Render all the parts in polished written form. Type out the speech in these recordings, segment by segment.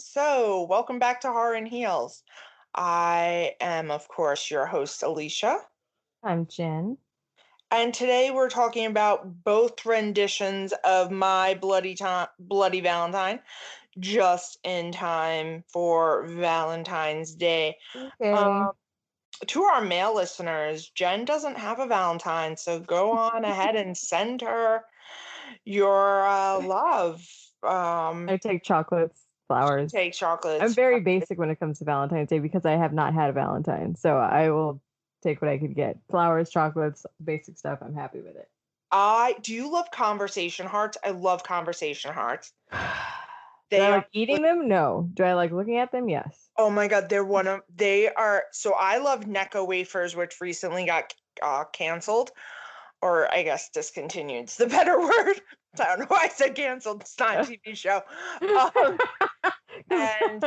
So, welcome back to Horror and Heels. I am, of course, your host, Alicia. I'm Jen. And today we're talking about both renditions of Bloody Valentine, just in time for Valentine's Day. Okay. Um, to our male listeners, Jen doesn't have a Valentine, so go on ahead and send her your love. I take chocolates, flowers. Take I'm chocolates. very basic when it comes to Valentine's Day because I have not had a Valentine. So I will take what I could get. Flowers, chocolates, basic stuff. I'm happy with it. I do you love conversation hearts? I love conversation hearts. Do I They are like eating them? No. Do I like looking at them? Yes. oh my God, they are so I love Necco wafers, which recently got canceled, or I guess discontinued. It's the better word. I don't know why I said canceled. It's not a TV show. Um, and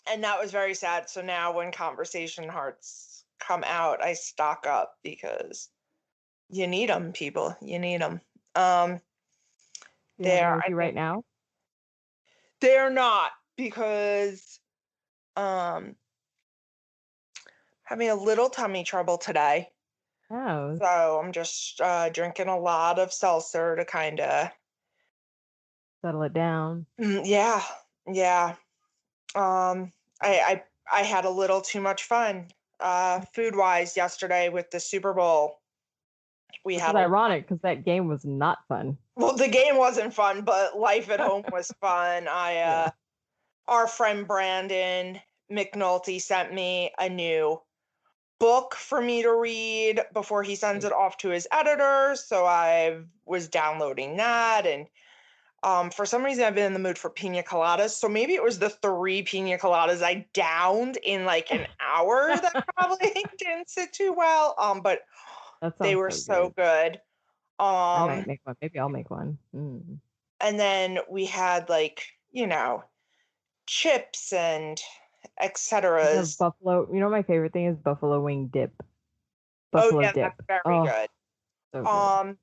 and that was very sad. So now when conversation hearts come out, I stock up because you need them, people. You need them. Um, Do you have them there, with I you think right now? they're not because um having a little tummy trouble today. Oh, So I'm just drinking a lot of seltzer to kind of settle it down. yeah, yeah. Um I had a little too much fun food wise yesterday with the Super Bowl. We Which had is a ironic because that game was not fun. well, the game wasn't fun, but life at home was fun. I Yeah. our friend Brandon McNulty sent me a new book for me to read before he sends it off to his editors. So I was downloading that. And for some reason, I've been in the mood for pina coladas. So maybe it was the 3 pina coladas I downed in like an hour that probably didn't sit too well. But That they sounds were so so good. good. I Um, might make one. Maybe I'll make one. Mm. and then we had like, chips and I love etc. buffalo. You know, my favorite thing is buffalo wing dip. Oh Buffalo yeah, that's dip. very Oh, good. so good. Um,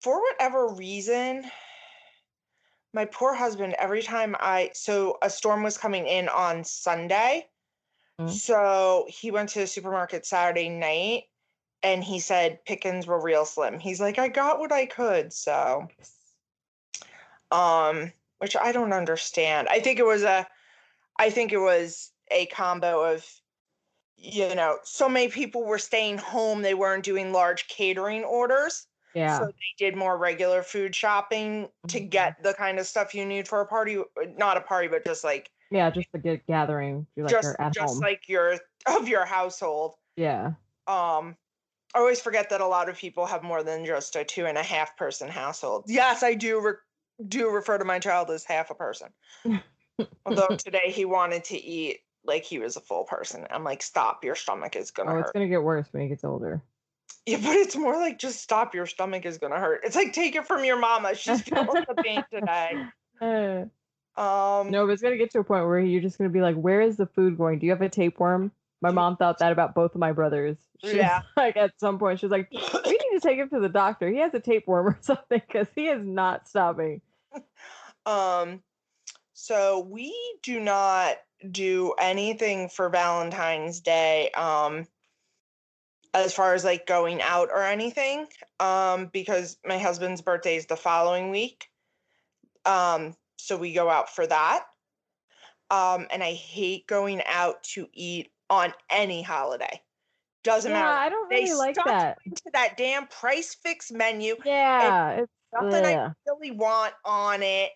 for whatever reason, my poor husband, every time so a storm was coming in on Sunday. Mm. So he went to the supermarket Saturday night and he said pickings were real slim. He's like, I got what I could. So, which I don't understand. I think it was a combo of, so many people were staying home. They weren't doing large catering orders. So Yeah. they did more regular food shopping to Mhm. get the kind of stuff you need for a party, not a party, but just like Yeah, just the good gathering. You like her at just home. like your of your household. Yeah. Um, I always forget that a lot of people have more than just a 2.5 person household. Yes, I do refer to my child as half a person. Although today he wanted to eat like he was a full person. I'm like, stop, your stomach is gonna Oh, it's hurt. gonna get worse when he gets older. Yeah, but it's more like just stop, your stomach is gonna hurt. It's like take it from your mama. She's feeling the pain today. Uh, Um, no, but it's gonna get to a point where you're just gonna be like, "Where is the food going? Do you have a tapeworm?" My mom thought that about both of my brothers. She was yeah. like, at some point, she was like, "We need to take him to the doctor. He has a tapeworm or something because he is not stopping." um, so we do not do anything for Valentine's Day. As far as like going out or anything, because my husband's birthday is the following week. So we go out for that. And I hate going out to eat on any holiday. Doesn't Yeah, matter. I don't They really like stuck that. you into that damn price fix menu and Yeah, it's nothing I ugh. really want on it.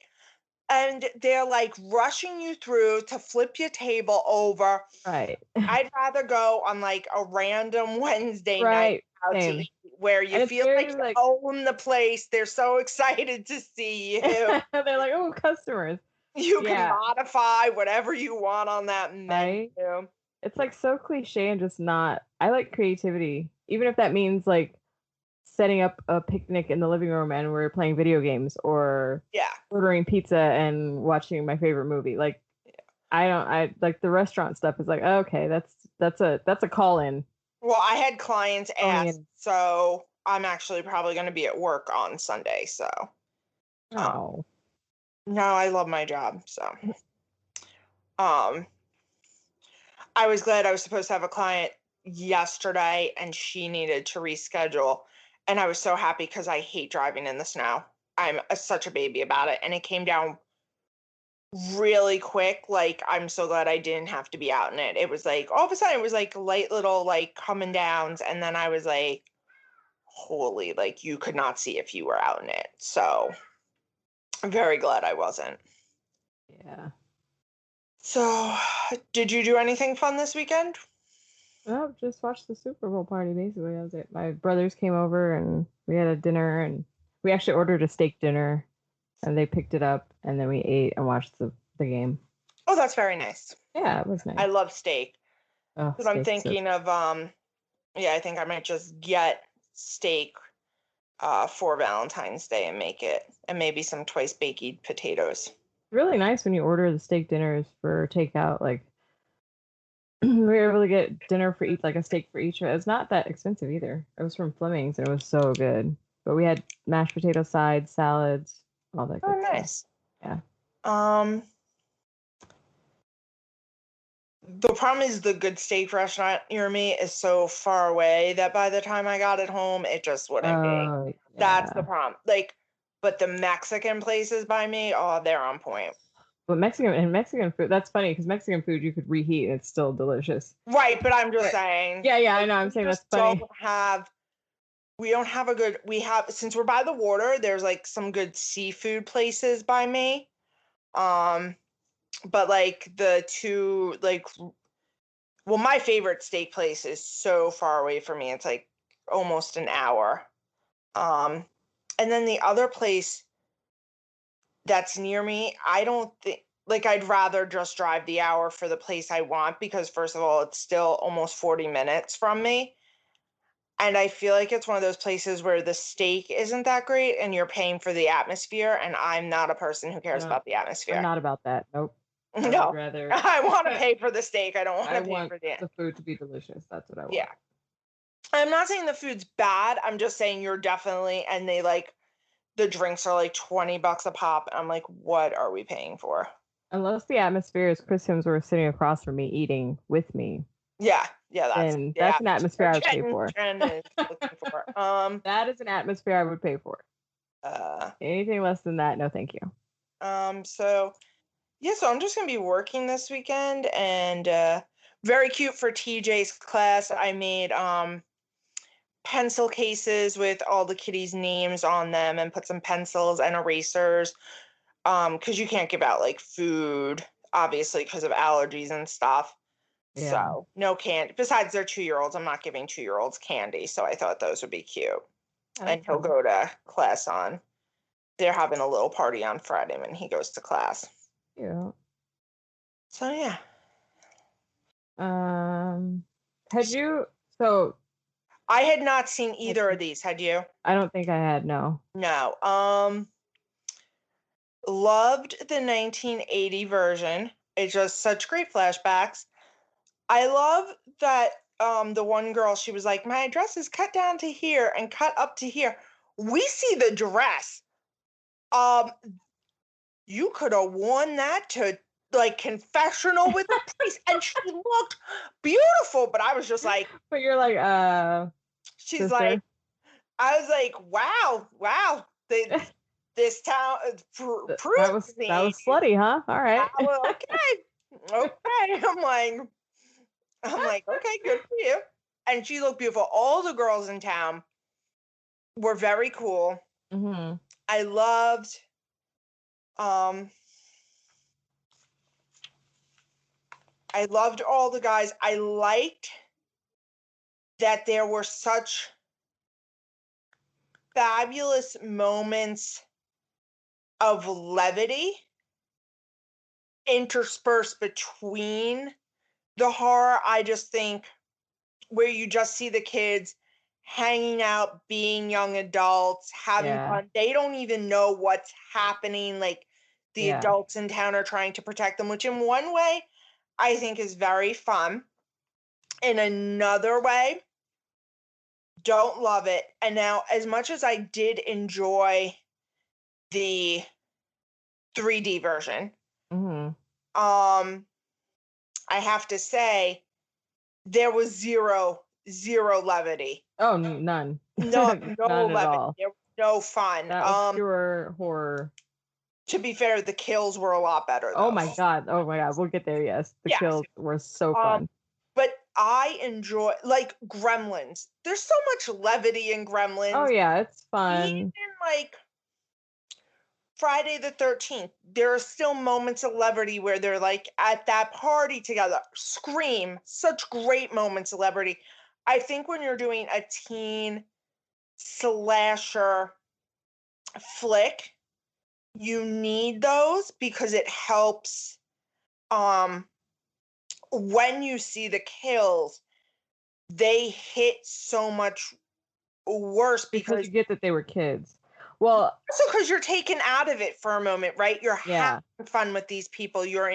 And they're like rushing you through to flip your table over. Right. I'd rather go on like a random Wednesday night Right. out to Same. eat where you And it's feel like very you like own the place. They're so excited to see you. they're like, "Oh, customers." You can Yeah, modify whatever you want on that menu. right? It's like so cliche and just not. I like creativity, even if that means like setting up a picnic in the living room and we're playing video games or Yeah. ordering pizza and watching my favorite movie. Like I like the restaurant stuff is like, okay, that's a call in. Well, I had clients Phoning ask, in. so I'm actually probably going to be at work on Sunday. So, um, Oh. No, I love my job. So, um, I was glad I was supposed to have a client yesterday and she needed to reschedule. And I was so happy because I hate driving in the snow. Such a baby about it. And it came down really quick. Like, I'm so glad I didn't have to be out in it. It was like, all of a sudden, it was like light little, like, coming downs. And then I was like, holy, like, you could not see if you were out in it. So, I'm very glad I wasn't. Yeah. So, did you do anything fun this weekend? Well, just watched the Super Bowl party, basically. That was it. My brothers came over and we had a dinner, and we actually ordered a steak dinner, and they picked it up, and then we ate and watched the game. Oh, that's very nice. Yeah, it was I nice. love steak. Oh, But I'm steak. So thinking of yeah, I think I might just get steak for Valentine's Day and make it, and maybe some twice baked potatoes. really nice when you order the steak dinners for takeout. Like we were able to get dinner for each, like a steak for each. It's not that expensive either. It was from Fleming's and it was so good. But we had mashed potato sides, salads, all that Oh, good stuff. nice. Yeah. Um, the problem is the good steak restaurant near me is so far away that by the time I got it home, it just wouldn't be. Oh, That's the yeah. problem. Like, but the Mexican places by me, oh, they're on point. But Mexican food, that's funny because Mexican food you could reheat and it's still delicious. Right, but I'm just But saying, yeah, yeah, I like, know. I'm we saying just that's don't funny. have we don't have a good we have since we're by the water, there's like some good seafood places by me. Um, but like the two like well, my favorite steak place is so far away from me. It's like almost an hour. Um, and then the other place that's near me, I don't think like I'd rather just drive the hour for the place I want because first of all, it's still almost 40 minutes from me. And I feel like it's one of those places where the steak isn't that great and you're paying for the atmosphere, and I'm not a person who I cares don't. about the I'm atmosphere. not about that. Nope. I would No. rather. I wanna pay for the steak, I don't I wanna pay want for the the food to be delicious. That's what I yeah. want. I'm not saying the food's bad, I'm just saying you're definitely and they, like the drinks are, like, 20 bucks a pop, I'm like, "What are we paying for?" Unless the atmosphere is Chris Hemsworth sitting across from me eating with me, Yeah, yeah, that's then the that's an atmosphere atmosphere I would pay Jen for. Jen is looking for. That is an atmosphere I would pay for. Uh, Anything less than that, no, thank you. so yeah, so I'm just gonna be working this weekend and very cute for TJ's class. I made pencil cases with all the kitties' names on them and put some pencils and erasers. Because you can't give out like food, obviously, because of allergies and stuff. Yeah. So no candy. Besides, they're 2 year olds. I'm not giving 2 year olds candy, so I thought those would be cute. Oh, And that's he'll fun. go to class on. They're having a little party on Friday when he goes to class. Yeah. So yeah. Um, had you? So I had not seen had either of you- these, had you? I don't think I had. No. No. Loved the 1980 version. It's just such great flashbacks. I love that the one girl, she was like, my dress is cut down to here and cut up to here. We see the dress. Um, you could have worn that to like confessional with the priest, and she looked beautiful. But I was just like, But you're like, she's like, sister. I was like, wow, wow, this town That proves was that me. was slutty, huh? All I right. was okay, okay. I'm like, okay, good for you. And she looked beautiful. All the girls in town were very cool. Hmm. I loved um I loved all the guys. I liked that there were such fabulous moments of levity interspersed between the horror. I just think where you just see the kids hanging out, being young adults, having Yeah. fun. They don't even know what's happening. Like the Yeah. adults in town are trying to protect them, which in one way I think is very fun. In another way, don't love it. And now, as much as I did enjoy the 3D version. Mm-hmm. I have to say, there was zero levity. Oh, none. No None at levity. all. There was no fun. That was pure horror. To be fair, the kills were a lot better though. Oh my god. We'll get there. Yes, the Yes. kills were so fun. But I enjoy, like, Gremlins. There's so much levity in Gremlins. Oh yeah, it's fun. Even like Friday the 13th, there are still moments of levity where they're like at that party together. Scream, such great moments of levity. I think when you're doing a teen slasher flick, you need those because it helps when you see the kills, they hit so much worse because you get that they were kids. Well, also because you're taken out of it for a moment, right? You're having fun with these people. You're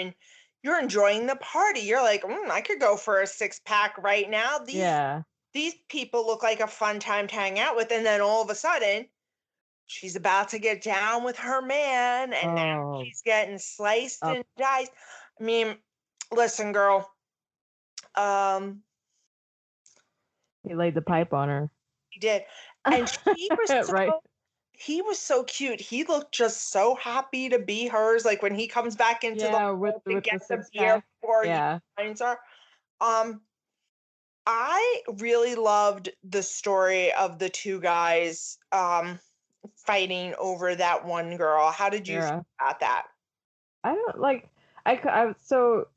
enjoying the party. You're like, I could go for a 6-pack right now. These people look like a fun time to hang out with. And then all of a sudden, she's about to get down with her man, and now she's getting sliced and diced. I mean, listen, girl. He laid the pipe on her. He did. And he was right. He was so cute. He looked just so happy to be hers. Like when he comes back into the with to get the beer before he finds her. I really loved the story of the two guys fighting over that one girl. How did you feel about that? I don't like. So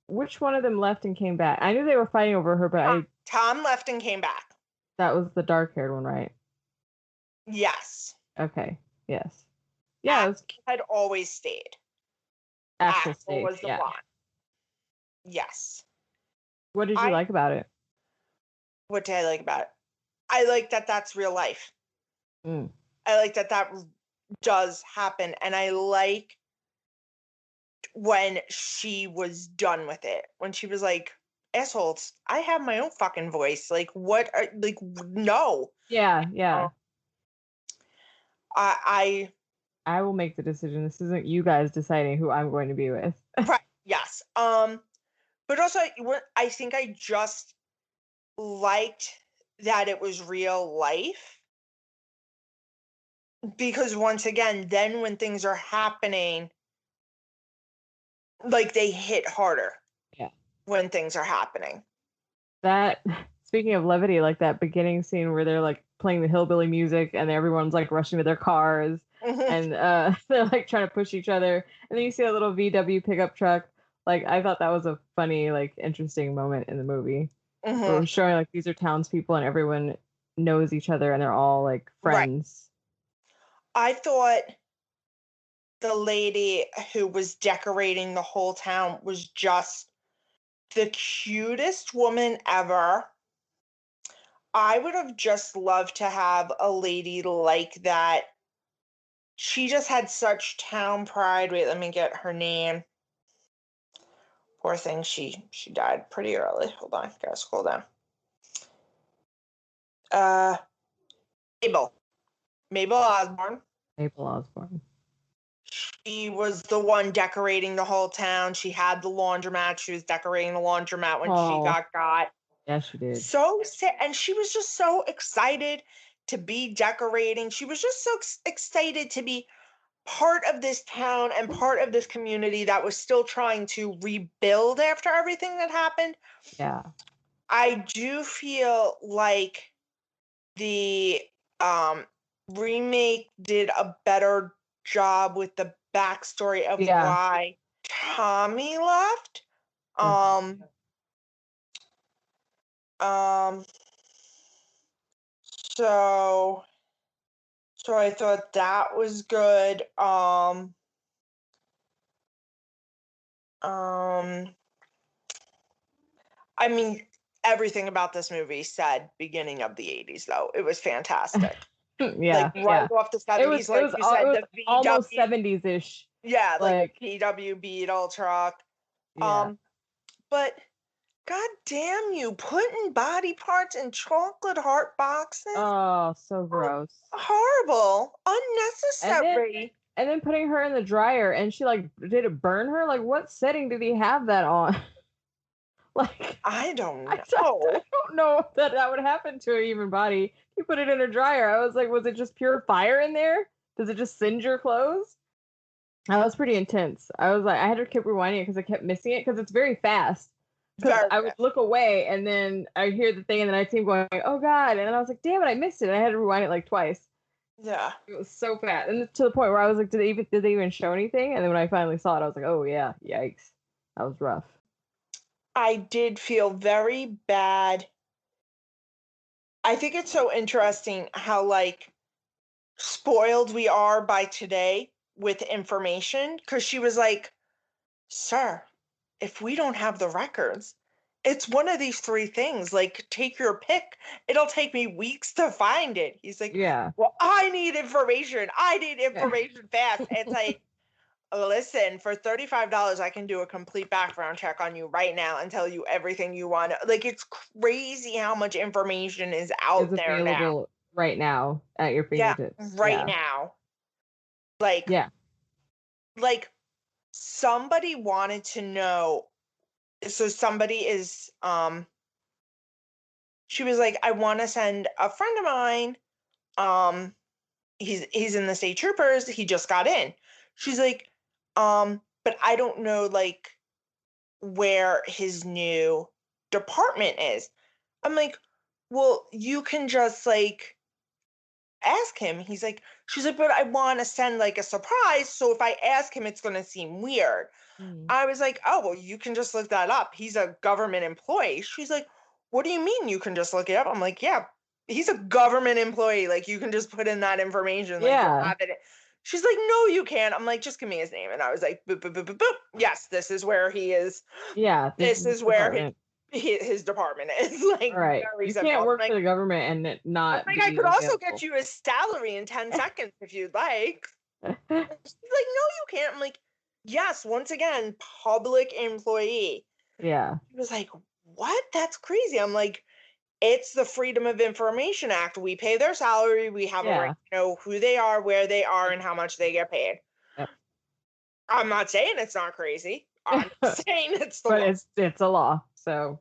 which one of them left and came back? I knew they were fighting over her, but Tom left and came back. That was the dark-haired one, right? Yes. Okay. Yes. Yeah. Ackles had always stayed. Ackles was the blonde. Yes. What did you like about it? What did I like about it? I like that that's real life. I like that does happen. And I like when she was done with it. When she was like, assholes, I have my own fucking voice. Like, what? No. Yeah. I will make the decision. This isn't you guys deciding who I'm going to be with. Right. Yes. But also, I think I just liked that it was real life. Because once again, then when things are happening, like they hit harder. Yeah. When things are happening. That, speaking of levity, like that beginning scene where they're like playing the hillbilly music and everyone's like rushing to their cars and they're like trying to push each other. And then you see a little VW pickup truck. Like, I thought that was a funny, like, interesting moment in the movie. Where it was showing like these are townspeople and everyone knows each other and they're all like friends. Right. I thought the lady who was decorating the whole town was just the cutest woman ever. I would have just loved to have a lady like that. She just had such town pride. Wait, let me get her name. Poor thing, she died pretty early. Hold on, gotta scroll down. Mabel Osborne. She was the one decorating the whole town. She had the laundromat. She was decorating the laundromat when she got. Yeah, she did. So sad. And she was just so excited to be decorating. She was just so excited to be part of this town and part of this community that was still trying to rebuild after everything that happened. Yeah. I do feel like the remake did a better job with the backstory of why Tommy left. So I thought that was good. I mean, everything about this movie said beginning of the 80s, though. It was fantastic. Like right off the 70s, it was the VW, almost 70s-ish. Yeah, like the VW Beetle truck. Yeah. But god damn you, putting body parts in chocolate heart boxes. Oh, so gross. Horrible. Unnecessary. and then putting her in the dryer, and she like, did it burn her? Like, what setting did he have that on? Like, I don't I know. don't know that that would happen to a human body. You put it in a dryer. I was like, was it just pure fire in there? Does it just singe your clothes? That was pretty intense. I was like, I had to keep rewinding it because I kept missing it because it's very fast. Because Very I would look away and then I hear the thing and then I'd see him going, oh God. And then I was like, damn it, I missed it. And I had to rewind it like twice. yeah. It was so fast. And to the point where I was like, did they even show anything? And then when I finally saw it, I was like, oh yeah, yikes. That was rough. I did feel very bad. I think it's so interesting how like spoiled we are by today with information because she was like, sir, if we don't have the records, it's one of these three things. Like, take your pick. It'll take me weeks to find it. He's like, Yeah. well, I need information. I need information fast. It's like, listen, for $35, I can do a complete background check on you right now and tell you everything you want. Like, it's crazy how much information is Is out there now. available right now at your Yeah, fingertips. right Yeah. now. Like, Yeah. like somebody wanted to know. So somebody is she was like, I want to send a friend of mine. Um, he's in the state troopers. He just got in. She's like, but I don't know like where his new department is. I'm like, well, you can just like ask him. He's like, she's like, but I want to send like a surprise. So if I ask him, it's gonna seem weird. Mm. I was like, oh, well, you can just look that up. He's a government employee. She's like, what do you mean you can just look it up? I'm like, yeah, he's a government employee. Like, you can just put in that information. Like, you'll Yeah. have it. She's like, no, you can't. I'm like, just give me his name. And I was like, boop, boop, boop, boop, boop. Yes, this is where he is. Yeah. This This is his is where department. his department is. Like, All right. very You simple. can't I'm work like, for the government and it I'm not like, I be could also get available. you his salary in 10 seconds if you'd like. She's like, no, you can't. I'm like, yes, once again, public employee. Yeah. He was like, what? That's crazy. I'm like, it's the Freedom of Information Act. We pay their salary. We have a right Yeah. to know who they are, where they are, and how much they get paid. Yep. I'm not saying it's not crazy. I'm saying it's the But law. it's a law. So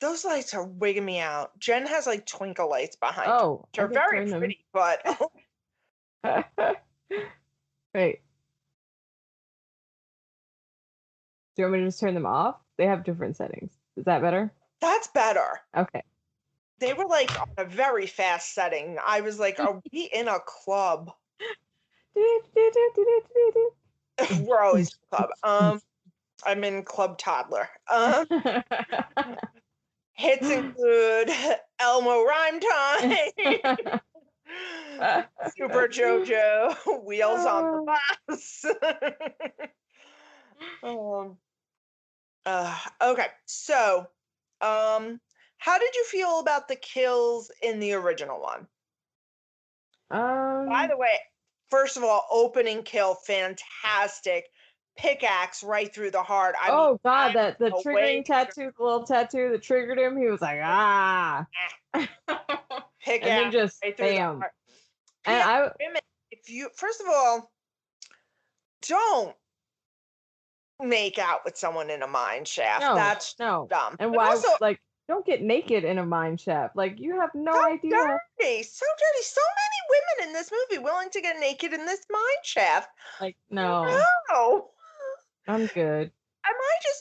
Those lights are wigging me out. Jen has like twinkle lights behind her, oh, which I are can very turn them. pretty, but Wait. Do you want me to just turn them off? They have different settings. Is that better? that's better. Okay. They were like on a very fast setting. I was like, are we in a club? We're always in a club. I'm in Club Toddler. Hits include Elmo Rhyme Time, Super JoJo, Wheels on the Bus. Okay, so how did you feel about the kills in the original one? By the way, first of all, opening kill, fantastic. Pickaxe right through the heart. I mean, oh God, I'm that the awake. triggering tattoo, the little tattoo that triggered him, he was like, ah. Pickaxe And then just right through the bam. heart. And P.S. I Women, if you first of all, don't make out with someone in a mine shaft. That's no. dumb. And But why also, like don't get naked in a mine shaft. Like you have no so idea. dirty, so dirty. So many women in this movie willing to get naked in this mine shaft. Like no. No. I'm good.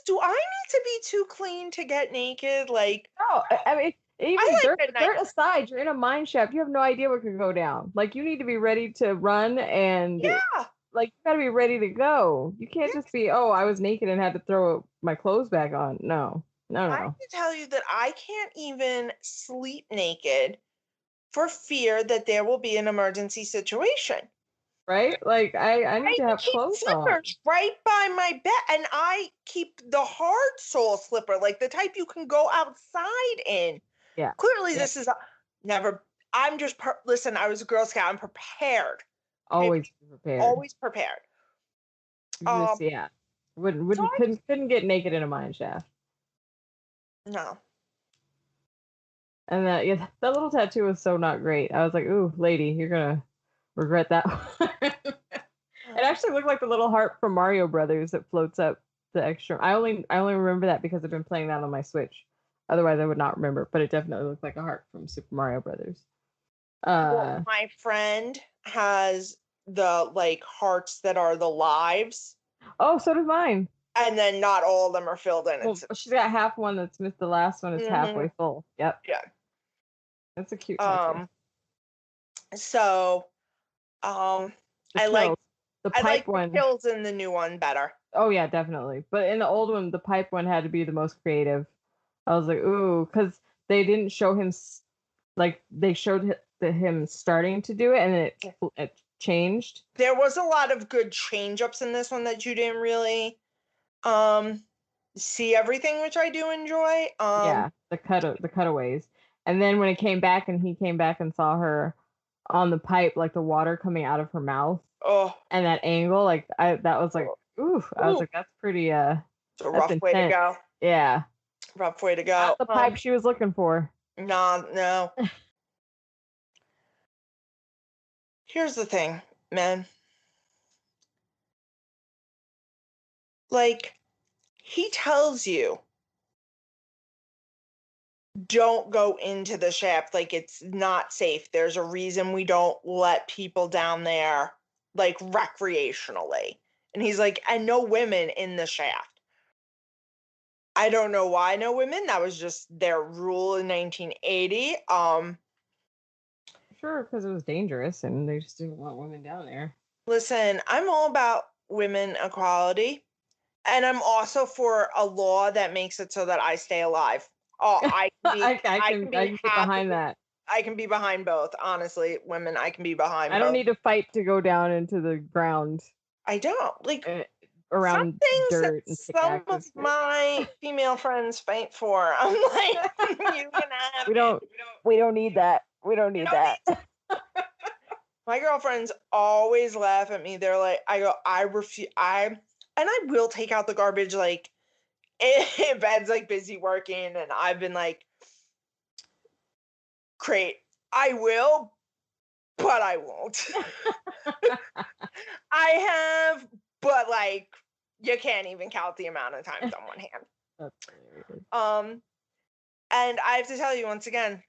Do I need to be too clean to get naked? Like, No, I mean even I like dirt midnight. aside, you're in a mine shaft. You have no idea what could go down. Like you need to be ready to run and Yeah. like you gotta be ready to go. You can't just be, oh, I was naked and had to throw my clothes back on. No. No, I no. have to tell you that I can't even sleep naked for fear that there will be an emergency situation. Right? Like I need I to have keep clothes on. slippers right by my bed, and I keep the hard sole slipper, like the type you can go outside in. Yeah. Clearly, Yep. this is never. I'm just listen. I was a Girl Scout. I'm prepared. Always be prepared. Always prepared. Just yeah. Couldn't get naked in a mine shaft. No. And that little tattoo was so not great. I was like, ooh, lady, you're gonna regret that one. It actually looked like the little heart from Mario Brothers that floats up the extra. I only remember that because I've been playing that on my Switch. Otherwise, I would not remember. But it definitely looked like a heart from Super Mario Brothers. Well, my friend has the like hearts that are the lives, Oh, so does mine. and then not all of them are filled in. Well, It's she's got half one that's missed. The last one is halfway Mhm. full. Yep, Yeah. that's a cute tattoo. So um The I like kills, the I pipe like the one. kills in the new one better. Oh yeah, definitely. But in the old one, the pipe one had to be the most creative. I was like, ooh, because they didn't show him like they showed him starting to do it, and it changed. There was a lot of good change ups in this one that you didn't really um see everything, which I do enjoy. Yeah, the cutaways, and then when it came back, and he came back and saw her on the pipe, like the water coming out of her mouth, Oh, and that angle, like that was like, ooh, I was ooh, like, that's pretty, it's a that's rough way to intense. go. Yeah, Rough way to go. not the pipe she was looking for. No, no. Here's the thing, man. Like, he tells you, don't go into the shaft. Like, it's not safe. There's a reason we don't let people down there, like, recreationally. And he's like, and no women in the shaft. I don't know why no women. That was just their rule in 1980. Sure, because it was dangerous, and they just didn't want women down there. Listen, I'm all about women equality. And I'm also for a law that makes it so that I stay alive. Oh, I can I be can get happy. behind that. I can be behind both. Honestly, women, I can be behind I don't both. need to fight to go down into the ground I don't like uh, some around things that dirt and some of pickaxes. my female friends fight for. I'm like, you can have We it. don't we don't need that. We don't You need don't that. need. My girlfriends always laugh at me. They're like, I go, I refuse. And I will take out the garbage like if Ed's like busy working, and I've been like, great, I will, but I won't. I have, but like, you can't even count the amount of times on one hand. That's hilarious. And I have to tell you once again,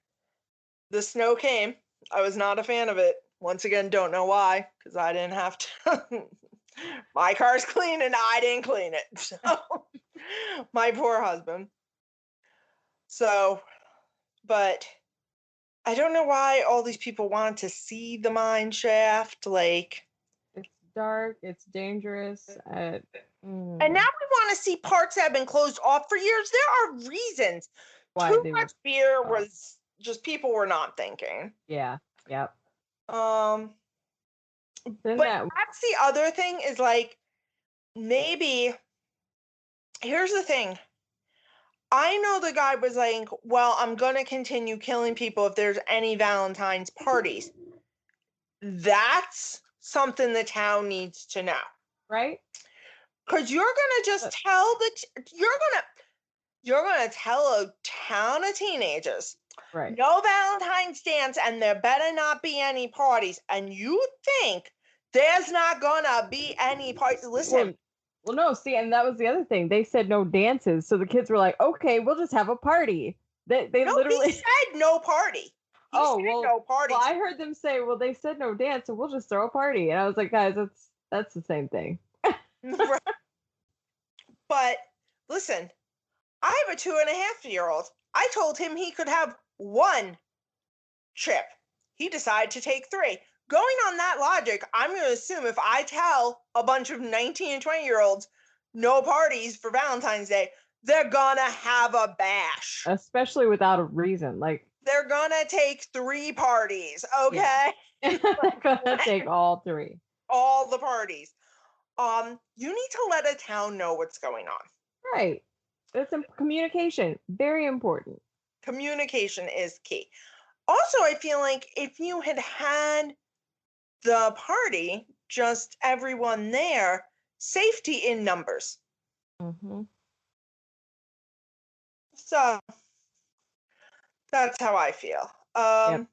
the snow came. I was not a fan of it. Once again, don't know why, because I didn't have to. My car's clean and I didn't clean it. So, my poor husband. So, but I don't know why all these people want to see the mine shaft. Like, It's dark, it's dangerous. and now we want to see parts that have been closed off for years. There are reasons. Why Too they much were beer off. was just people were not thinking. Yeah, yep. Um, Then but that that's the other thing is like maybe here's the thing. I know the guy was like, well, I'm gonna continue killing people if there's any Valentine's parties. That's something the town needs to know. right? Because you're gonna just tell you're gonna tell a town of teenagers Right. no Valentine's dance and there better not be any parties, and you think there's not gonna be any parties. Listen, Well, no, see, and that was the other thing. They said no dances, so the kids were like, "Okay, we'll just have a party." They no, he literally. said no party. He Oh, said no well, parties. I heard them say, "Well, they said no dance, so we'll just throw a party." And I was like, "Guys, that's the same thing." But listen, I have a 2.5-year-old. I told him he could have one trip. He decided to take three. Going on that logic, I'm going to assume if I tell a bunch of 19 and 20-year-olds no parties for Valentine's Day, they're going to have a bash. Especially without a reason. Like, They're going to take 3 parties, okay? they're gonna take all three. All the parties. You need to let a town know what's going on. Right. That's communication. Very important. Communication is key. Also, I feel like if you had had the party, just everyone there, safety in numbers. Mm-hmm. So That's how I feel. Yep.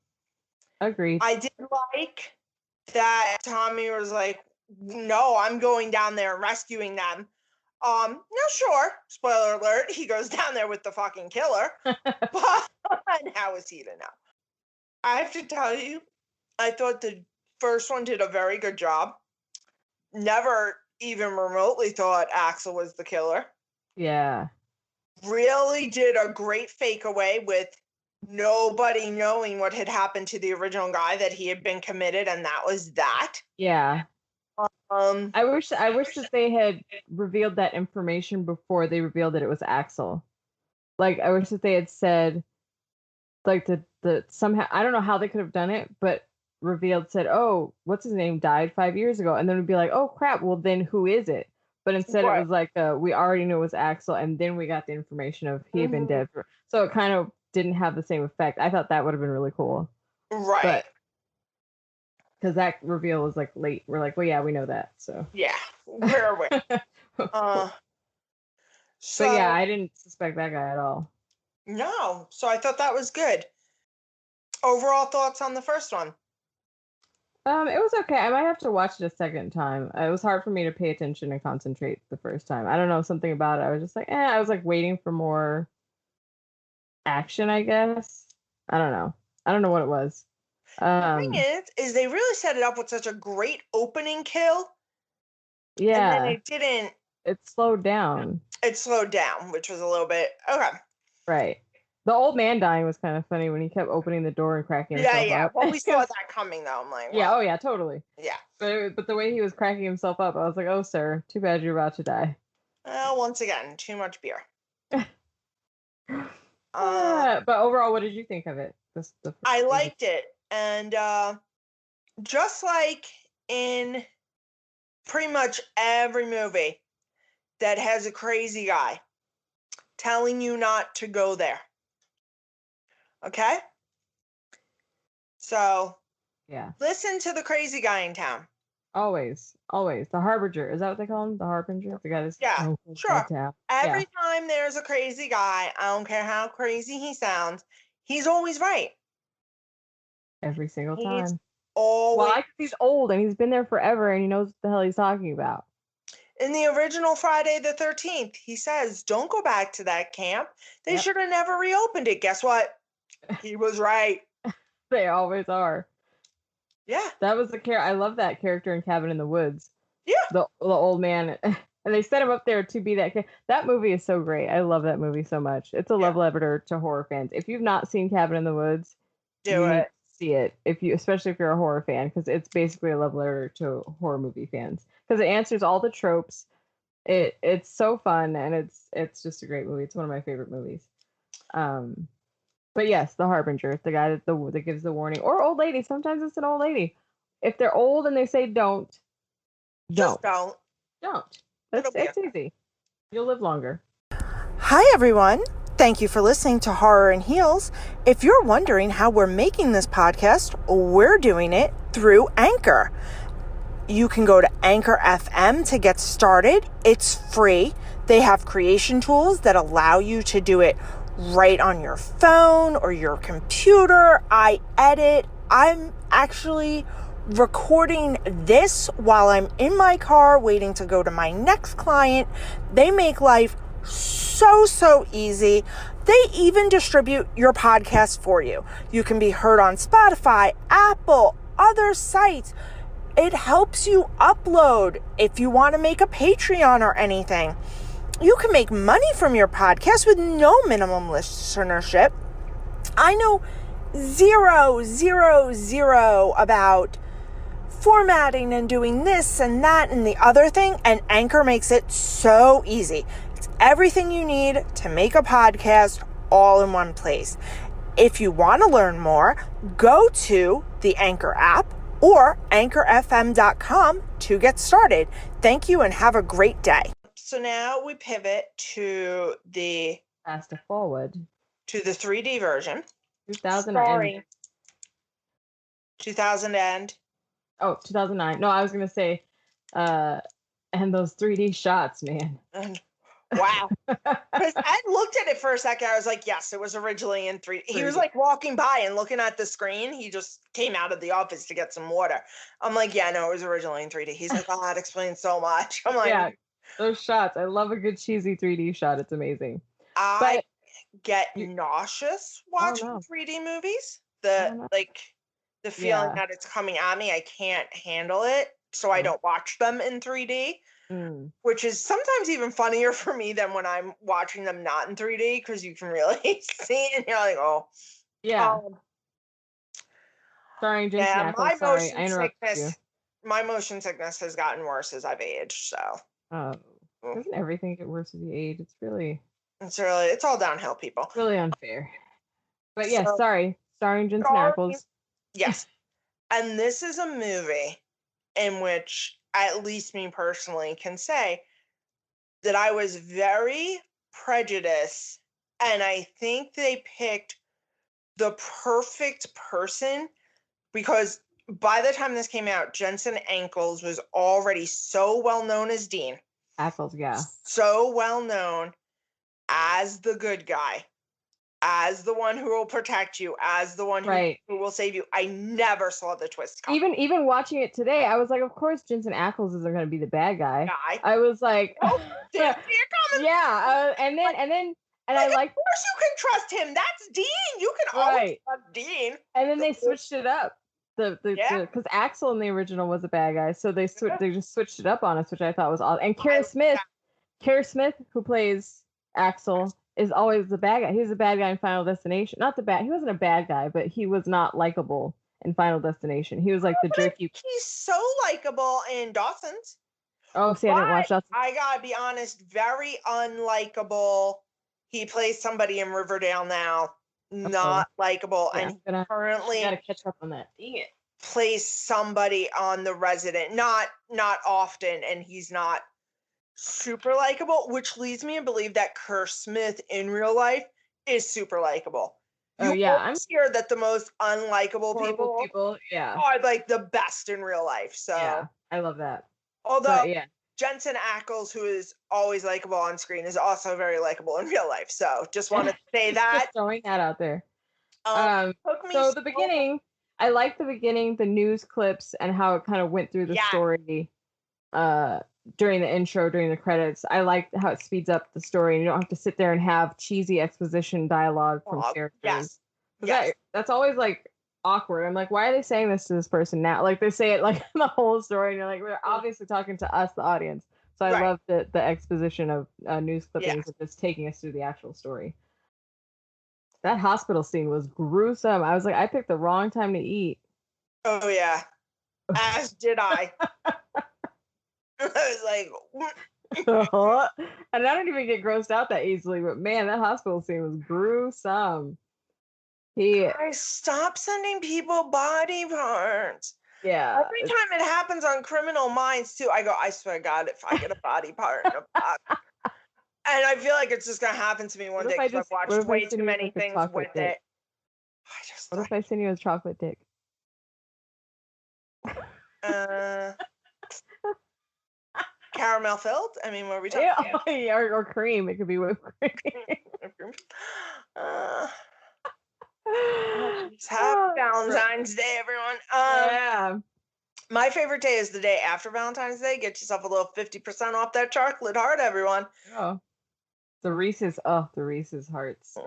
Agreed. I did like that Tommy was like, no, I'm going down there and rescuing them. No, sure. Spoiler alert, he goes down there with the fucking killer. But how is he to know? I have to tell you, I thought the first one did a very good job. Never even remotely thought Axel was the killer. Yeah. Really did a great fake away with nobody knowing what had happened to the original guy, that he had been committed, and that was that. Yeah. I wish that they had revealed that information before they revealed that it was Axel. Like, I wish that they had said, like, the somehow, I don't know how they could have done it, but said, oh, what's his name died 5 years ago, and then we'd be like, oh crap, well then who is it? But instead Right. it was like, we already knew it was Axel, and then we got the information of he had been dead so it kind of didn't have the same effect. I thought that would have been really cool, Right. because that reveal was like late. We're like, well, yeah, we know that. So yeah, we're aware. So but yeah, I didn't suspect that guy at all. No, so I thought that was good. Overall thoughts on the first one? It was okay. I might have to watch it a second time. It was hard for me to pay attention and concentrate the first time. I don't know, something about it. I was just like, I was like waiting for more action, I guess. I don't know. I don't know what it was. The thing is they really set it up with such a great opening kill. Yeah. And then it didn't. It slowed down. It slowed down, which was a little bit okay. Right. The old man dying was kind of funny when he kept opening the door and cracking himself up. Well, we saw that coming though. I'm like, well, yeah, oh yeah, totally. Yeah. But the way he was cracking himself up, I was like, oh sir, too bad you're about to die. Well, once again, too much beer. But overall, what did you think of it? I liked it, and just like in pretty much every movie that has a crazy guy telling you not to go there. Okay? So, yeah. Listen to the crazy guy in town. Always. The harbinger. Is that what they call him? The harbinger? The guy that's sure. Every time there's a crazy guy, I don't care how crazy he sounds, he's always right. Every single time. Always. He's old and he's been there forever and he knows what the hell he's talking about. In the original Friday the 13th, he says, don't go back to that camp. They should have never reopened it. Guess what? He was right. They always are. Yeah. That was the character. I love that character in Cabin in the Woods. Yeah. The old man. And they set him up there to be that character. That movie is so great. I love that movie so much. It's a love letter to horror fans. If you've not seen Cabin in the Woods, do it. See it, especially if you're a horror fan, because it's basically a love letter to horror movie fans, because it answers all the tropes. It's so fun, and it's just a great movie. It's one of my favorite movies. But yes, the harbinger, the guy that gives the warning, or old lady. Sometimes it's an old lady. If they're old and they say don't. It's easy. You'll live longer. Hi everyone. Thank you for listening to Horror and Heels. If you're wondering how we're making this podcast, we're doing it through Anchor. You can go to Anchor FM to get started. It's free. They have creation tools that allow you to do it right on your phone or your computer. I edit. I'm actually recording this while I'm in my car waiting to go to my next client. They make life so easy. They even distribute your podcast for you. You can be heard on Spotify, Apple, other sites. It helps you upload if you want to make a Patreon or anything. You can make money from your podcast with no minimum listenership. I know zero about formatting and doing this and that and the other thing, and Anchor makes it so easy. Everything you need to make a podcast all in one place. If you want to learn more, go to the Anchor app or anchorfm.com to get started. Thank you and have a great day. So now we pivot to the fast forward to the 3D version. 2009. Oh, 2009. No, I was going to say and those 3D shots, man. Wow. Because I looked at it for a second. I was like, yes, it was originally in 3D. He was 3D. like walking by and looking at the screen. He just came out of the office to get some water. I'm like, yeah, no, it was originally in 3D. He's like, oh, that explains so much. I'm like, Yeah, those shots. I love a good cheesy 3D shot. It's amazing. I But get nauseous oh watching no, 3D movies. oh no. The feeling Yeah. that it's coming at me, I can't handle it. So I Oh. don't watch them in 3D. Mm. Which is sometimes even funnier for me than when I'm watching them not in 3D because you can really see it and you're like, oh. Yeah. Um, Starring Jensen yeah, Ackles. Sorry, I interrupted you. my motion sickness has gotten worse as I've aged. So Oh, doesn't everything get worse as you age? it's all downhill, people. Really unfair. But yes, So, sorry. Starring Jensen Ackles. yes. And this is a movie in which, at least me personally, can say that I was very prejudiced, and I think they picked the perfect person because by the time this came out, Jensen Ackles was already so well known as Dean. Ackles, yeah. So well known as the good guy, as the one who will protect you, as the one who will save you. I never saw the twist coming. Even watching it today, I was like, of course Jensen Ackles isn't going to be the bad guy. I was like, oh, didn't see it coming. Yeah, and I like, of course you can trust him. That's Dean. You can always trust Dean. And then they switched it up. Because Axel in the original was a bad guy, so they just switched it up on us, which I thought was awesome. And Kerr Smith, who plays Axel, is always the bad guy. He was a bad guy in Final Destination. He wasn't a bad guy, but he was not likable in Final Destination. He was like the jerky. He's so likable in Dawson's. Oh, see, I didn't watch Dawson's. I gotta be honest, very unlikable. He plays somebody in Riverdale now. Not likable, and he currently gotta catch up on that. Dang it. Plays somebody on The Resident, not often, and he's not super likable, which leads me to believe that Kerr Smith in real life is super likable. I'm sure that the most unlikable people are like the best in real life. So yeah, I love that. Although Jensen Ackles, who is always likable on screen, is also very likable in real life. So just want to say that. Just throwing that out there. So the beginning, I like the beginning, the news clips, and how it kind of went through the story during the intro, during the credits. I like how it speeds up the story, and you don't have to sit there and have cheesy exposition dialogue from characters. That's always like awkward. I'm like, why are they saying this to this person now? Like they say it like the whole story, and you're like, they're obviously talking to us, the audience. So I love the exposition of news clippings of just taking us through the actual story. That hospital scene was gruesome. I was like, I picked the wrong time to eat. Oh yeah, as did I. I was like, and I don't even get grossed out that easily, but man, that hospital scene was gruesome. I stop sending people body parts. Yeah. Every time it happens on Criminal Minds too, I go, I swear to God, if I get a body part in a box. And I feel like it's just gonna happen to me one day because I've watched way too many things with it. What if I send you a chocolate dick? Caramel filled? I mean, what are we talking about? Yeah, or cream. It could be whipped cream. Happy Valentine's Day, everyone. My favorite day is the day after Valentine's Day. Get yourself a little 50% off that chocolate heart, everyone. Oh, the Reese's hearts.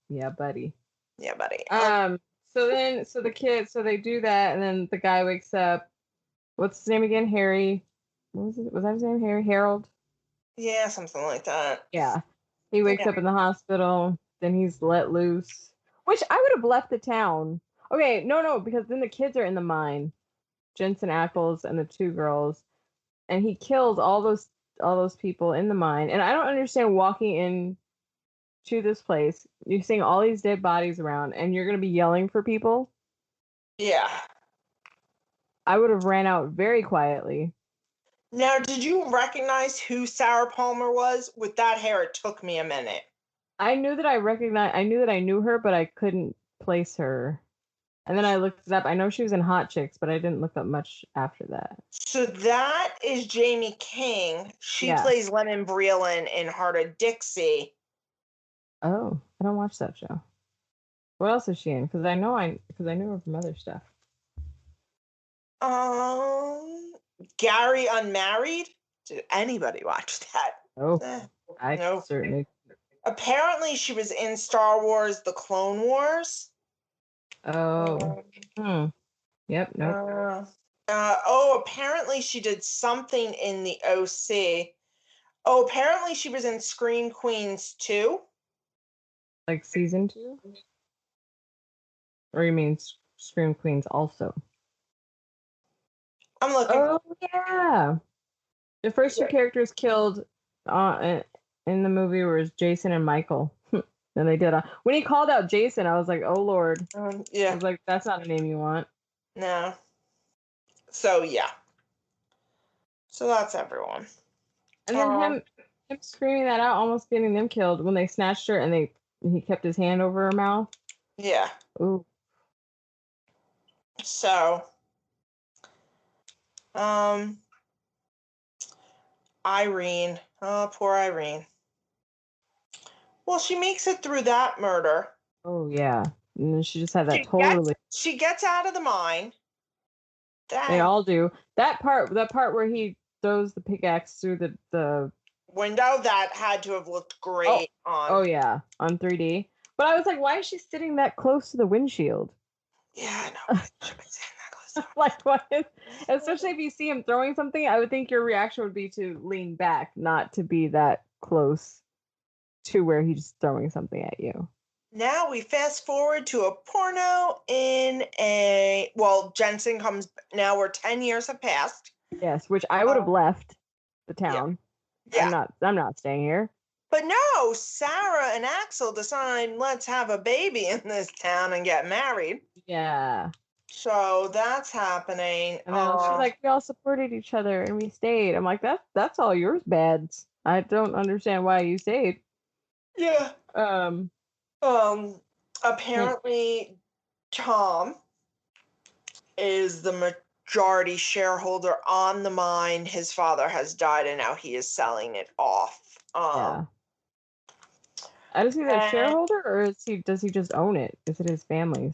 Yeah, buddy. Yeah, buddy. So the kids, they do that, and then the guy wakes up. What's his name again? Harry. What was it? Was that his name? Harry? Harold? Yeah, something like that. Yeah. He wakes up in the hospital. Then he's let loose. Which I would have left the town. Okay, no, because then the kids are in the mine. Jensen Ackles and the two girls. And he kills all those people in the mine. And I don't understand walking in to this place. You're seeing all these dead bodies around, and you're gonna be yelling for people. Yeah. I would have ran out very quietly. Now, did you recognize who Sarah Palmer was? With that hair, it took me a minute. I knew that I knew her, but I couldn't place her. And then I looked it up. I know she was in Hot Chicks, but I didn't look up much after that. So that is Jamie King. She Yeah. plays Lemon Breland in Heart of Dixie. Oh, I don't watch that show. What else is she in? Because I knew her from other stuff. Gary Unmarried. Did anybody watch that? Oh, I no. certainly. Apparently, she was in Star Wars: The Clone Wars. Oh. Yep. Nope. Apparently she did something in the OC. Oh, apparently she was in Scream Queens too. Like season 2? Or you mean Scream Queens also? I'm looking. Oh yeah. The first two characters killed in the movie was Jason and Michael. And they did when he called out Jason, I was like, oh Lord. Yeah. I was like, that's not a name you want. No. So yeah. So that's everyone. And then him screaming that out, almost getting them killed when they snatched her and he kept his hand over her mouth. Yeah. Ooh. So Irene. Oh, poor Irene. Well, she makes it through that murder. Oh yeah. And then she just had that she gets out of the mine. They all do. That part where he throws the pickaxe through the window, that had to have looked great on. Oh yeah, on 3D. But I was like, why is she sitting that close to the windshield? Yeah, I know. She been sitting that close. Like what? Especially if you see him throwing something, I would think your reaction would be to lean back, not to be that close to where he's throwing something at you. Now we fast forward to a porno in Jensen comes, now we're 10 years have passed. Yes, which I would have left the town. Yeah. I'm not staying here. But no, Sarah and Axel decide, let's have a baby in this town and get married. Yeah. So that's happening. And then she's like, we all supported each other and we stayed. I'm like, that's all yours bads. I don't understand why you stayed. Yeah. Apparently Tom is the majority shareholder on the mine. His father has died and now he is selling it off. Yeah. Is he the shareholder or does he just own it? Is it his family's?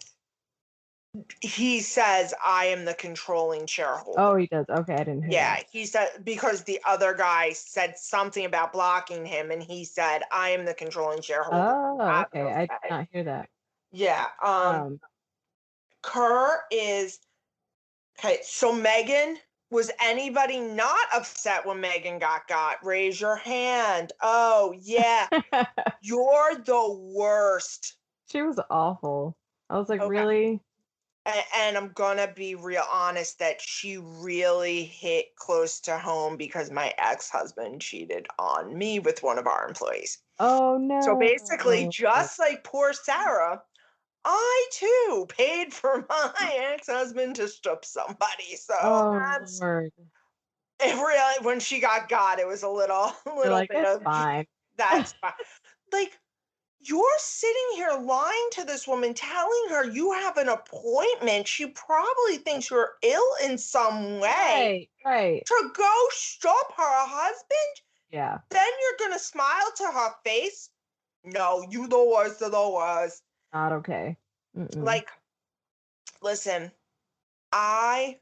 He says, I am the controlling shareholder. Oh, he does. Okay, I didn't hear that. He said, because the other guy said something about blocking him, and he said, I am the controlling shareholder. Oh, okay. I did not hear that. Yeah. Kerr is... Okay, so Megan, was anybody not upset when Megan got? Raise your hand. Oh, yeah. You're the worst. She was awful. I was like, really? And I'm gonna be real honest that she really hit close to home because my ex-husband cheated on me with one of our employees. Oh no. So basically, just like poor Sarah, I too paid for my ex-husband to strip somebody. So that's Lord. It really, when she got, it was a little like, bit of fine. That's fine. Like, you're sitting here lying to this woman, telling her you have an appointment. She probably thinks you're ill in some way. Right. To go stop her husband? Yeah. Then you're going to smile to her face? No, you the worst of the worst. Not okay. Like, listen, I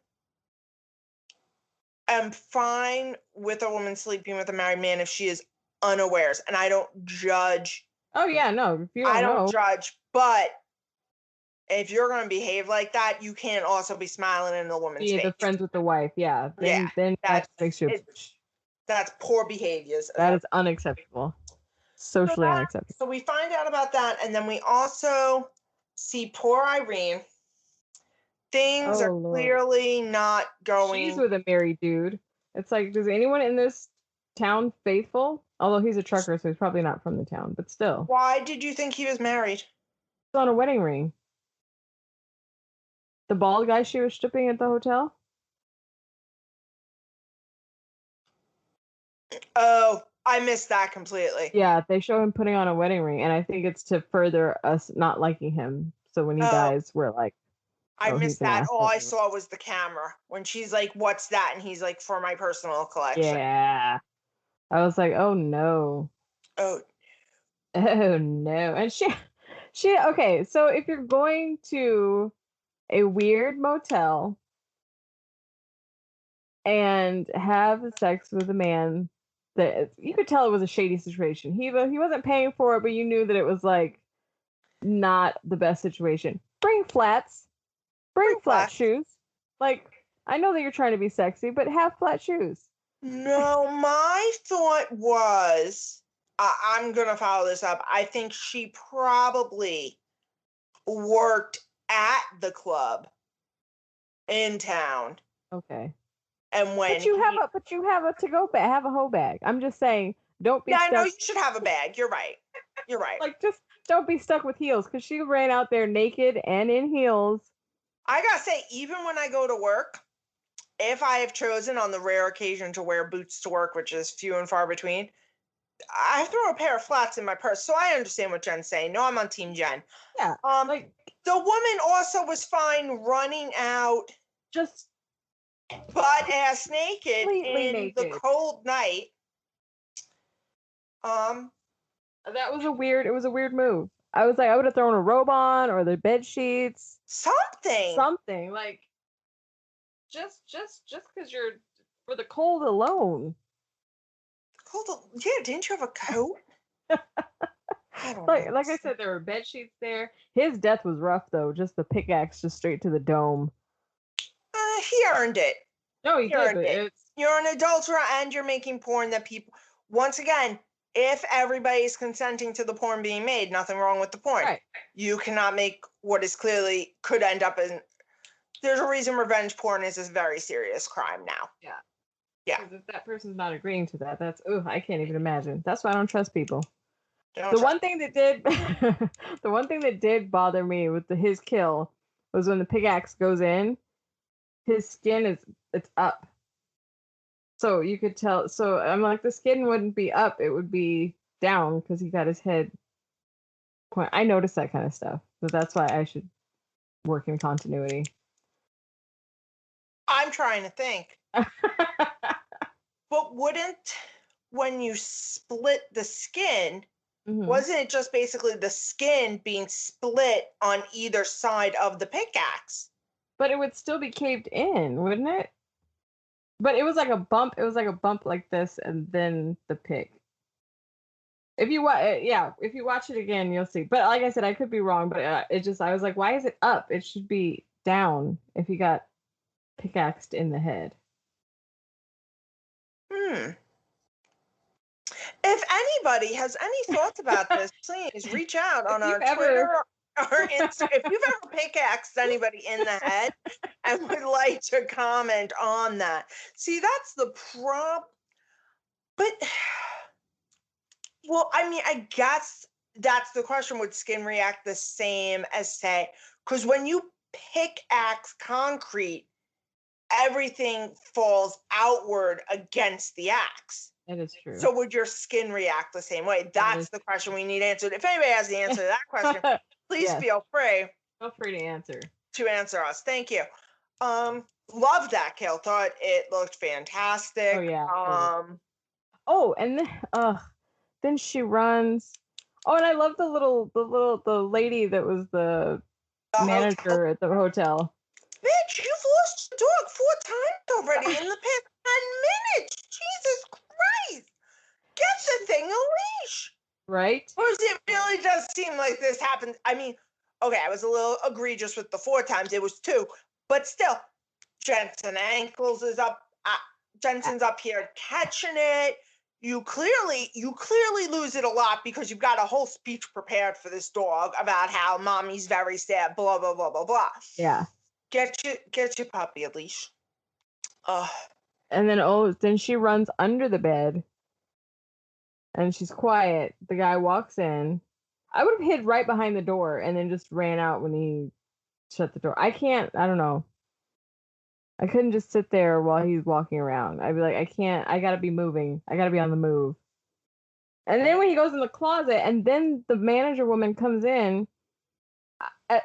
am fine with a woman sleeping with a married man if she is unawares, and I don't judge. Oh yeah, no. I don't judge, but if you're going to behave like that, you can't also be smiling in the woman's face. The friends with the wife, yeah. Then that makes you. That's poor behaviors. That is unacceptable. Socially unacceptable. So we find out about that, and then we also see poor Irene. Things are clearly not going. She's with a married dude. It's like, does anyone in this town faithful? Although he's a trucker, so he's probably not from the town, but still. Why did you think he was married? He's on a wedding ring. The bald guy she was stripping at the hotel? Oh, I missed that completely. Yeah, they show him putting on a wedding ring, and I think it's to further us not liking him. So when he dies, we're like, I he's missed gonna that. ask All her I to do it. saw was the camera when she's like, "What's that?" And he's like, "For my personal collection." Yeah. I was like, oh no. Oh, Oh no. And she okay, so if you're going to a weird motel and have sex with a man that you could tell it was a shady situation. He wasn't paying for it, but you knew that it was like not the best situation. Bring flats. Bring bring flat flats. shoes. Like, I know that you're trying to be sexy, but have flat shoes. No, my thought was, I'm gonna follow this up. I think she probably worked at the club in town, Okay. and when But you have a to go bag, have a hoe bag. I'm just saying, don't be yeah, I know stuck. you should have a bag. You're right. You're right. Like, just don't be stuck with heels because she ran out there naked and in heels. I gotta say, even when I go to work, if I have chosen on the rare occasion to wear boots to work, which is few and far between, I throw a pair of flats in my purse. So I understand what Jen's saying. No, I'm on Team Jen. Yeah. Like, The woman also was fine running out just butt ass naked completely in the naked. cold night. That was it was a weird move. I was like, I would have thrown a robe on or the bed sheets. Something. Something. Like, just because you're for the cold alone. Cold. Yeah, didn't you have a coat? I don't Like know. I said, there were bed sheets there. His death was rough though. Just the pickaxe, just straight to the dome. He earned it. No, he He did, earned but it. it's You're an adulterer and you're making porn that people. Once again, if everybody's consenting to the porn being made, nothing wrong with the porn. right. You cannot make what is clearly could end up in. There's a reason revenge porn is a very serious crime now. Yeah. Yeah. Because if that person's not agreeing to that, that's I can't even imagine. That's why I don't trust people. Don't The try. one thing that did the one thing that did bother me with his kill was when the pickaxe goes in, his skin it's up. So you could tell. So I'm like, the skin wouldn't be up; it would be down because he got his head. I noticed that kind of stuff, but that's why I should work in continuity. I'm trying to think. But wouldn't when you split the skin, wasn't it just basically the skin being split on either side of the pickaxe? But it would still be caved in, wouldn't it? But it was like a bump. It was like a bump like this, and then the pick. If you if you watch it again, you'll see. But like I said, I could be wrong. But I was like, why is it up? It should be down if he got pickaxed in the head. If anybody has any thoughts about this, please reach out on our ever... Twitter or Instagram. If you've ever pickaxed anybody in the head and would like to comment on that. See, that's the problem. But, well, I mean, I guess that's the question. Would skin react the same as, say, because when you pickaxe concrete, everything falls outward against the axe. That is true. So would your skin react the same way? That's the question we need answered. If anybody has the answer to that question, please feel free. Feel free to answer. To answer us. Thank you. Loved that kill. Thought it looked fantastic. Oh yeah. And then she runs. Oh, and I love the lady that was the manager at the hotel. Bitch, you've lost your dog 4 times already in the past 10 minutes. Jesus Christ. Get the thing a leash. Right? Or it really does seem like this happened. I mean, okay, I was a little egregious with the 4 times. It was 2. But still, Jensen Ackles is up. Jensen's up here catching it. You clearly lose it a lot because you've got a whole speech prepared for this dog about how mommy's very sad, blah, blah, blah, blah, blah. Yeah. Get your puppy a leash. And then she runs under the bed and she's quiet. The guy walks in. I would have hid right behind the door and then just ran out when he shut the door. I don't know. I couldn't just sit there while he's walking around. I'd be like, I gotta be moving. I gotta be on the move. And then when he goes in the closet and then the manager woman comes in,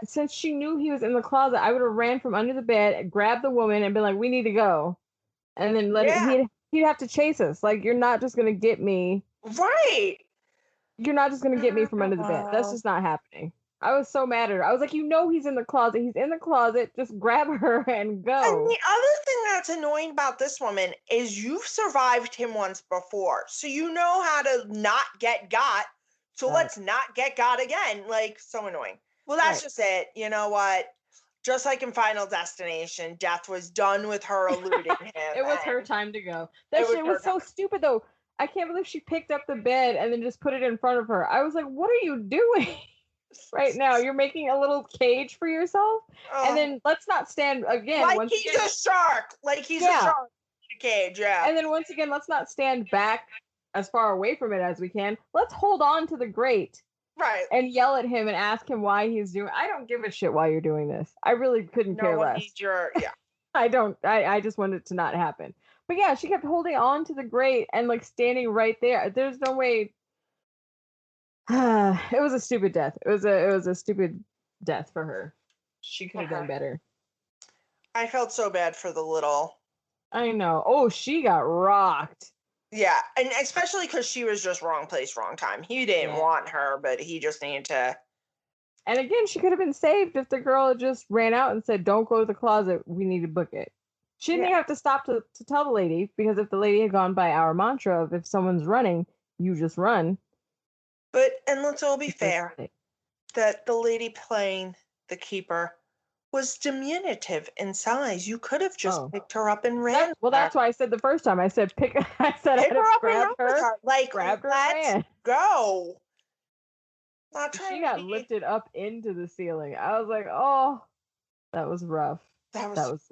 since she knew he was in the closet, I would have ran from under the bed, grabbed the woman, and been like, "We need to go," and then he'd have to chase us. Like, you're not just gonna get me. Right. You're not just gonna get me from under the bed. That's just not happening. I was so mad at her. I was like, you know, he's in the closet. He's in the closet. Just grab her and And go. the other thing that's annoying about this woman is you've survived him once before. So you know how to not get got. So Right. let's not get got again. Like, so annoying. Well, that's Right. just it. You know what? Just like in Final Destination, death was done with her eluding him. It was her and time to go. That it was shit her was so time. stupid, though. I can't believe she picked up the bed and then just put it in front of her. I was like, what are you doing right now? You're making a little cage for yourself? And then let's not stand again. Like once he's again, a shark. Like he's a Yeah. shark in a cage. Yeah. And then once again, let's not stand back as far away from it as we can. Let's hold on to the grate Right. and yell at him and ask him why he's doing. I don't give a shit why you're doing this. I really couldn't No care one less. needs your, yeah. I don't. I just wanted it to not happen. But yeah, she kept holding on to the grate and like standing right there. There's no way. It was a stupid death. It was a stupid death for her. She could have done better. I felt so bad for the little. I know. Oh, she got rocked. Yeah, and especially because she was just wrong place, wrong time. He didn't want her, but he just needed to. And again, she could have been saved if the girl had just ran out and said, "Don't go to the closet. We need to book it." She didn't even have to stop to tell the lady, because if the lady had gone by our mantra of if someone's running, you just run. But, and let's all be fair, that the lady playing the keeper was diminutive in size. You could have just picked her up and ran. Well, that's why I said the first time. I said pick her up and run her. Like, grabbed her and let's ran. go. She got lifted up into the ceiling. I was like, oh, that was rough. That was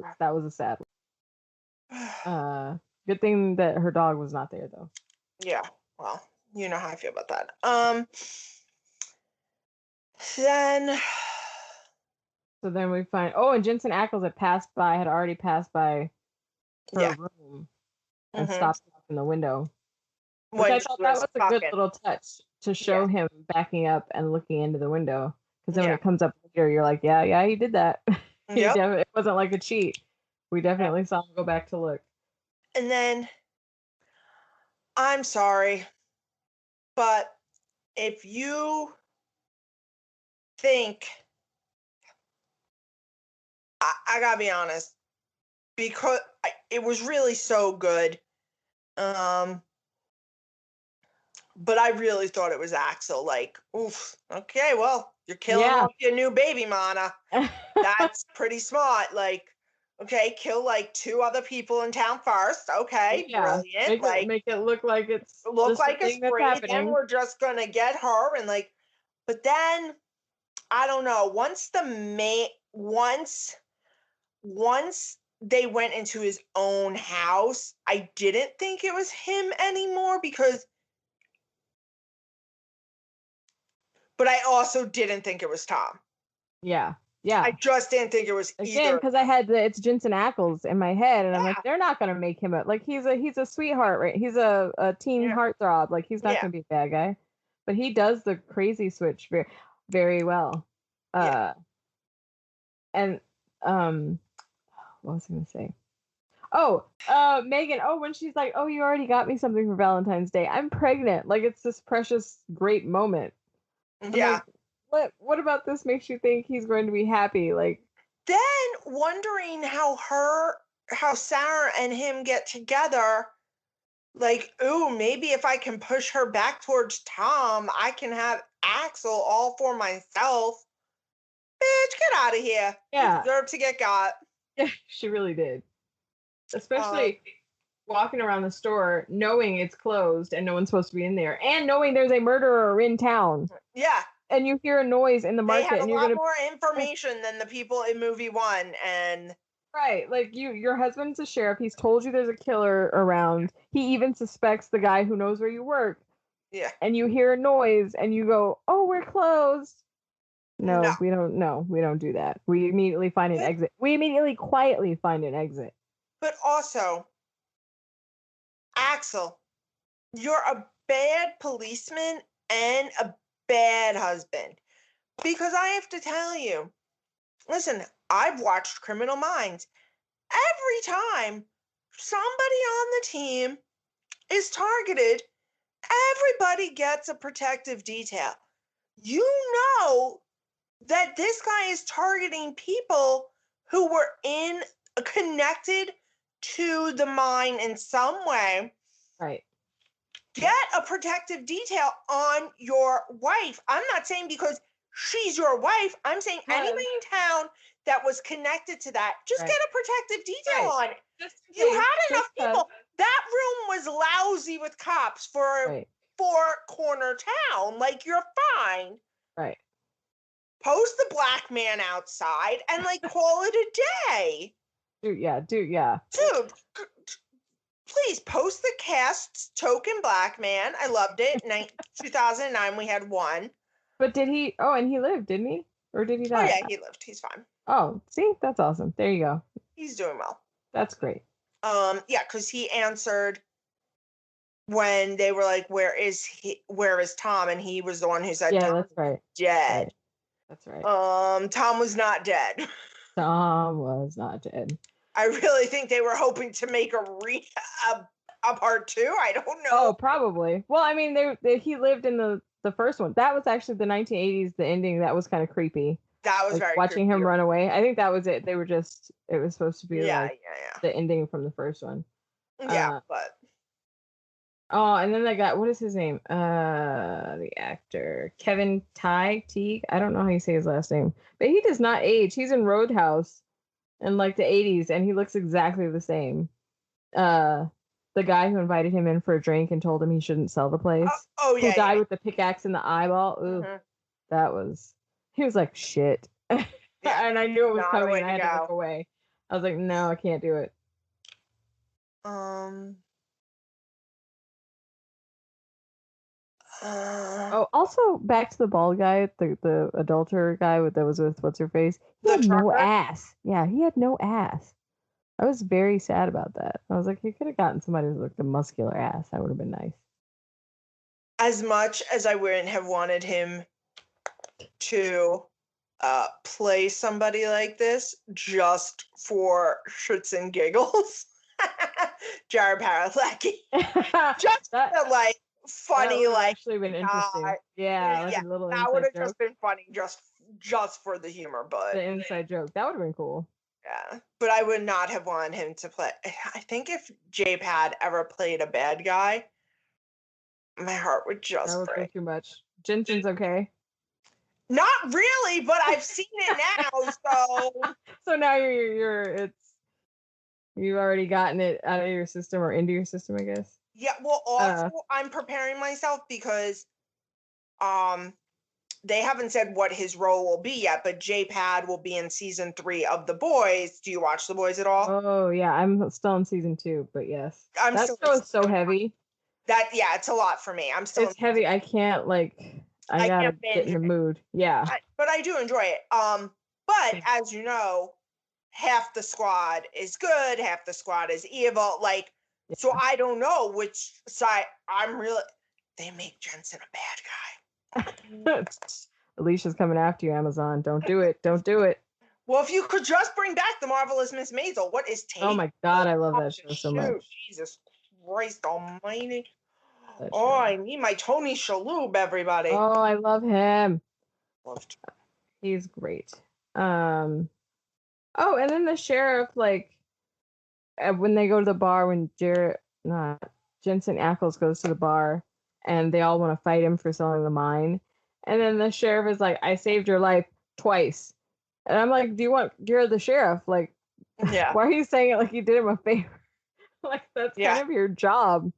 a sad one. Good thing that her dog was not there, though. Yeah, well, you know how I feel about that. Then we find, and Jensen Ackles had already passed by her room and stopped in the window. Which I thought that was a good little touch to show him backing up and looking into the window. Because then when it comes up later, you're like, yeah, he did that. It wasn't like a cheat. We definitely saw him go back to look. And then, I'm sorry, but if you think, I gotta be honest, because it was really so good. But I really thought it was Axel. Like, oof, okay, well, you're killing off your new baby, Mana. That's pretty smart. Like, okay, kill like 2 other people in town first. Okay, brilliant. Make it look like it's free. Then we're just gonna get her and like, but then I don't know. Once they went into his own house, I didn't think it was him anymore but I also didn't think it was Tom. Yeah. I just didn't think it was either. Because I had it's Jensen Ackles in my head, and I'm like, they're not gonna make him he's a sweetheart, right? He's a teen heartthrob. Like, he's not gonna be a bad guy, but he does the crazy switch very, very well. And what was I gonna say? Megan. When she's like, "Oh, you already got me something for Valentine's Day. I'm pregnant." Like, it's this precious, great moment. Yeah. Like, what about this makes you think he's going to be happy? Like, then wondering how Sarah and him get together. Like, ooh, maybe if I can push her back towards Tom, I can have Axel all for myself. Bitch, get out of here. Yeah. You deserve to get got. Yeah, she really did. Especially walking around the store knowing it's closed and no one's supposed to be in there, and knowing there's a murderer in town. Yeah. And you hear a noise in the market. They have and a lot more information than the people in movie 1, and right, like your husband's a sheriff. He's told you there's a killer around. He even suspects the guy who knows where you work. Yeah. And you hear a noise and you go, "Oh, we're closed." No, we don't. No, we don't do that. We immediately find an exit. We immediately quietly find an exit. But also, Axel, you're a bad policeman and a bad husband, Because I have to tell you, listen, I've watched Criminal Minds. Every time somebody on the team is targeted, everybody gets a protective detail. You know that this guy is targeting people who were connected to the mine in some way. Right. Get a protective detail on your wife. I'm not saying because she's your wife. I'm saying anybody in town that was connected to that, just get a protective detail on it. You had enough people. That room was lousy with cops for a four-corner town. Like, you're fine. Right. Post the black man outside and like call it a day. Dude, yeah. Dude, please post the cast's token black man. I loved it. 2009, we had one. But did he? Oh, and he lived, didn't he? Or did he die? Oh yeah, he lived. He's fine. Oh, see, that's awesome. There you go. He's doing well. That's great. Yeah, because he answered when they were like, "Where is Tom?" And he was the one who said, "Yeah, Tom that's right. Dead." Right. That's right. Tom was not dead. Tom was not dead. I really think they were hoping to make a part 2. I don't know. Oh, probably. Well, I mean, he lived in the first one. That was actually the 1980s. The ending that was kind of creepy. That was like, very watching creepy. him run away. I think that was it. They were just. It was supposed to be the ending from the first one. Yeah, but. Oh, and then they got, what is his name? The actor Kevin Teague. I don't know how you say his last name, but he does not age. He's in Roadhouse in like the 80s, and he looks exactly the same. The guy who invited him in for a drink and told him he shouldn't sell the place. Oh yeah, who died with the pickaxe in the eyeball. Ooh, that was. He was like shit, and I knew it was coming. And I had to look away. I was like, no, I can't do it. Oh, also back to the bald guy, the adulterer guy that was with what's her face. He had no ass. Yeah, he had no ass. I was very sad about that. I was like, he could have gotten somebody with like a muscular ass. That would have been nice. As much as I wouldn't have wanted him to play somebody like this just for shits and giggles, Jared Padalecki, just to like. Funny, like actually been interesting. Yeah, like a little that would have just been funny, just for the humor, but the inside joke that would have been cool. Yeah, but I would not have wanted him to play. I think if J-Pad ever played a bad guy, my heart would just that would break. Be too much. Jensen's okay. Not really, but I've seen it now, so. So now you've already gotten it out of your system or into your system, I guess. Yeah, well, also I'm preparing myself because they haven't said what his role will be yet, but J-Pad will be in season 3 of The Boys. Do you watch The Boys at all? Oh yeah, I'm still in season 2, but yes. That show is so heavy. It's a lot for me. It's heavy. I can't I gotta get in the mood. Yeah. But I do enjoy it. But as you know, half the squad is good, half the squad is evil. Like, so I don't know which side they make Jensen a bad guy. Alicia's coming after you, Amazon. Don't do it. Don't do it. Well, if you could just bring back The Marvelous Miss Maisel, what is taking? Oh my God, I love that show so much. Jesus Christ almighty. I need my Tony Shalhoub, everybody. Oh, I love him. He's great. Oh, and then the sheriff, when they go to the bar, when Jensen Ackles goes to the bar, and they all want to fight him for selling the mine, and then the sheriff is like, "I saved your life twice," and I'm like, "You're the sheriff, why are you saying it like you did him a favor? That's kind of your job."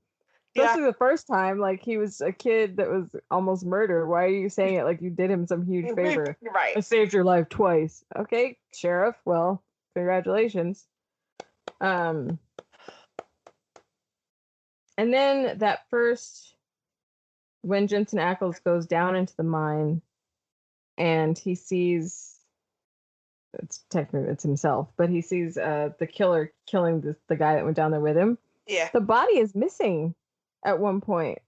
Especially the first time, he was a kid that was almost murdered. Why are you saying it like you did him some huge favor? Right. I saved your life twice. Okay, sheriff. Well, congratulations. And then when Jensen Ackles goes down into the mine, and he sees, it's himself, but he sees the killer killing the guy that went down there with him. Yeah. The body is missing at one point.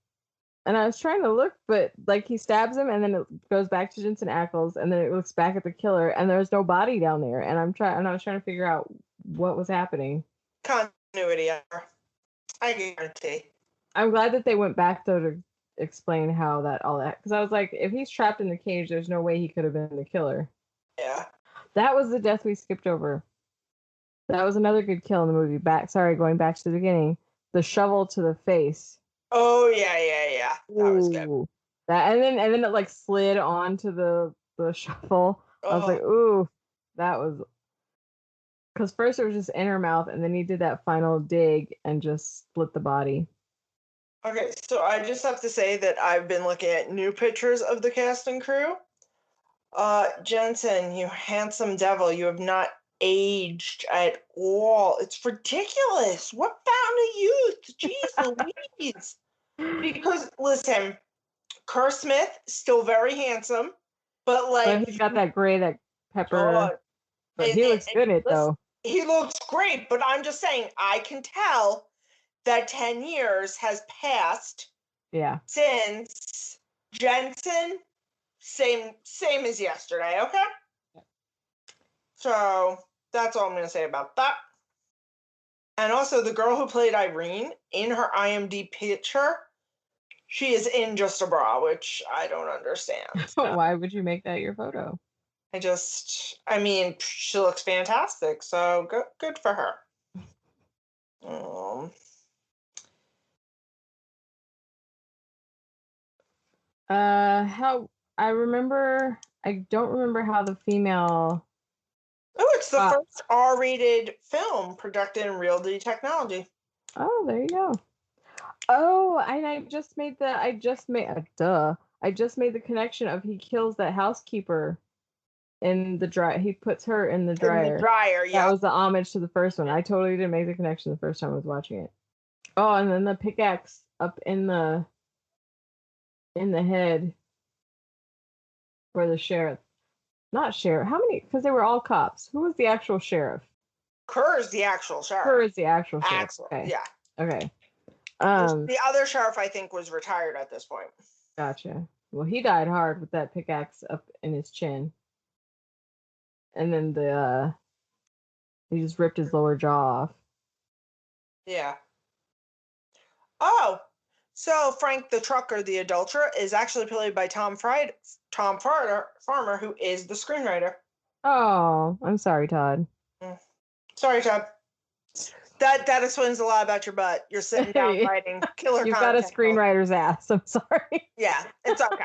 And I was trying to look, but like he stabs him, and then it goes back to Jensen Ackles, and then it looks back at the killer, and there's no body down there. And I was trying to figure out what was happening. Continuity error. I guarantee. I'm glad that they went back though to explain how all that, because I was like, if he's trapped in the cage, there's no way he could have been the killer. Yeah. That was the death we skipped over. That was another good kill in the movie. Going back to the beginning, the shovel to the face. Oh yeah. That was good. That and then it like slid onto the shovel. I was like, ooh, that was, because first it was just in her mouth, and then he did that final dig and just split the body. Okay, so I just have to say that I've been looking at new pictures of the cast and crew. Jensen, you handsome devil, you have not aged at all. It's ridiculous. What fountain of youth? Jeez Louise. Because listen, Kerr Smith still very handsome, but like he's got that gray, that pepper. But he looks good in it though. He looks great, but I'm just saying I can tell that 10 years has passed. Yeah. Since Jensen, same as yesterday, okay? So that's all I'm going to say about that. And also, the girl who played Irene, in her IMDb picture, she is in just a bra, which I don't understand. So. Why would you make that your photo? I mean, she looks fantastic, so good for her. I don't remember how the female. Oh, it's the first R-rated film produced in reality technology. Oh, there you go. Oh, and I just made the connection of he kills that housekeeper in the dry. He puts her in the dryer. In the dryer, yeah. That was the homage to the first one. I totally didn't make the connection the first time I was watching it. Oh, and then the pickaxe up in the head for the sheriff. Not sheriff. How many? Because they were all cops. Who was the actual sheriff? Kerr is the actual sheriff. Kerr is the actual sheriff. Axel, okay. Yeah. Okay. The other sheriff, I think, was retired at this point. Gotcha. Well, he died hard with that pickaxe up in his chin. And then he just ripped his lower jaw off. Yeah. Oh, so Frank the trucker, the adulterer, is actually played by Tom Farmer, who is the screenwriter. Oh, I'm sorry, Todd. Sorry, Todd. That explains a lot about your butt. You're sitting down writing killer You've content. You've got a screenwriter's ass. I'm sorry. Yeah, it's okay.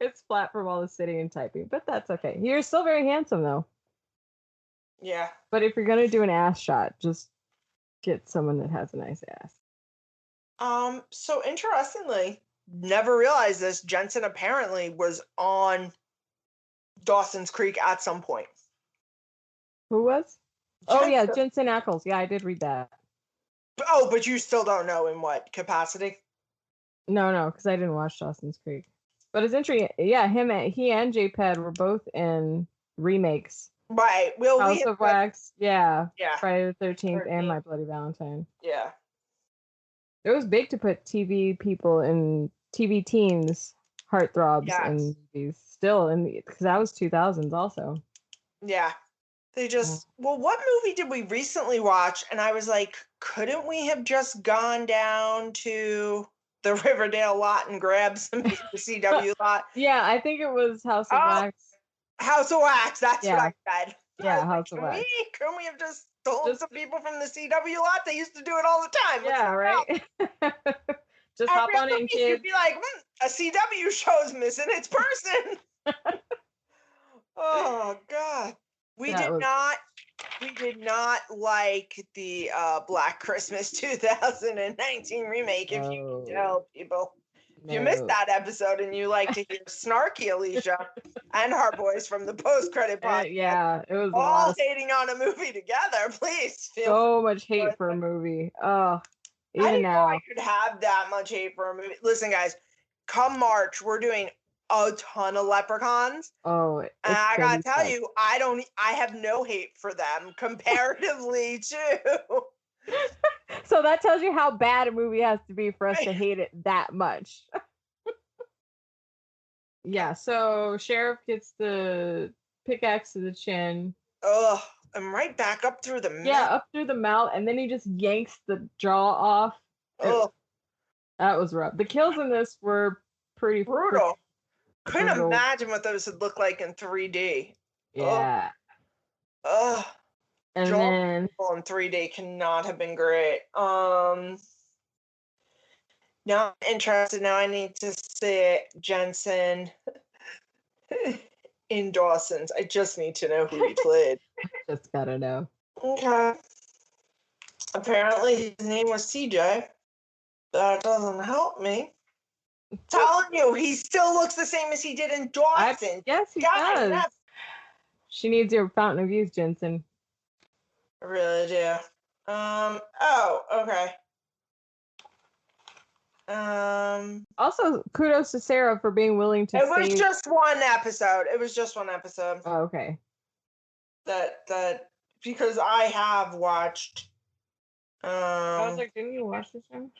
It's flat from all the sitting and typing, but that's okay. You're still very handsome, though. Yeah. But if you're going to do an ass shot, just get someone that has a nice ass. So interestingly, never realized this, Jensen apparently was on Dawson's Creek at some point. Who was? Jensen. Oh, yeah, Jensen Ackles. Yeah, I did read that. Oh, but you still don't know in what capacity? No, because I didn't watch Dawson's Creek. But it's interesting. Yeah, he and J-Pad were both in remakes. Right. Well, House of Wax. Yeah. Yeah. Friday the 13th and My Bloody Valentine. Yeah. It was big to put TV people and TV teens heartthrobs in movies. Still, because that was 2000s also. Yeah. They just, well, what movie did we recently watch? And I was like, couldn't we have just gone down to the Riverdale lot and grabbed some of the CW lot? Yeah, I think it was House of Wax. House of Wax, that's what I said. Yeah, House of Wax. Couldn't we have just told some people from the CW lot? They used to do it all the time. Yeah, right? Just hop on in, kids. You'd be like, a CW show's missing its person. Oh, God. We did not like the Black Christmas 2019 remake, if you can tell people. If you missed that episode and you like to hear snarky Alicia and our boys from the post-credit podcast, yeah, it was all hating on a movie together, please. So much hate for a movie. Oh, even I didn't now. know I could have that much hate for a movie. Listen, guys, come March, we're doing a ton of Leprechauns. Oh, and I gotta tell you, I have no hate for them comparatively to. So that tells you how bad a movie has to be for us to hate it that much. Yeah, so Sheriff gets the pickaxe to the chin. Ugh, I'm right back up through the Yeah, mouth. up through the mouth, and then he just yanks the jaw off. Ugh, That was rough. The kills in this were pretty brutal. Couldn't brutal. imagine what those would look like in 3D. Ugh, Yeah. ugh. And Jaw then in 3D cannot have been great. Now I'm interested. Now I need to see Jensen in Dawson's. I just need to know who he played. just gotta know. Okay. Apparently his name was CJ. That doesn't help me. Telling you, he still looks the same as he did in Dawson. Yes, he God, does. She needs your fountain of youth, Jensen. I really do. Oh, okay. Also, kudos to Sarah for being willing to It was save. just one episode. It was just one episode. Oh, okay. That because I have watched. I was like, didn't you watch this one?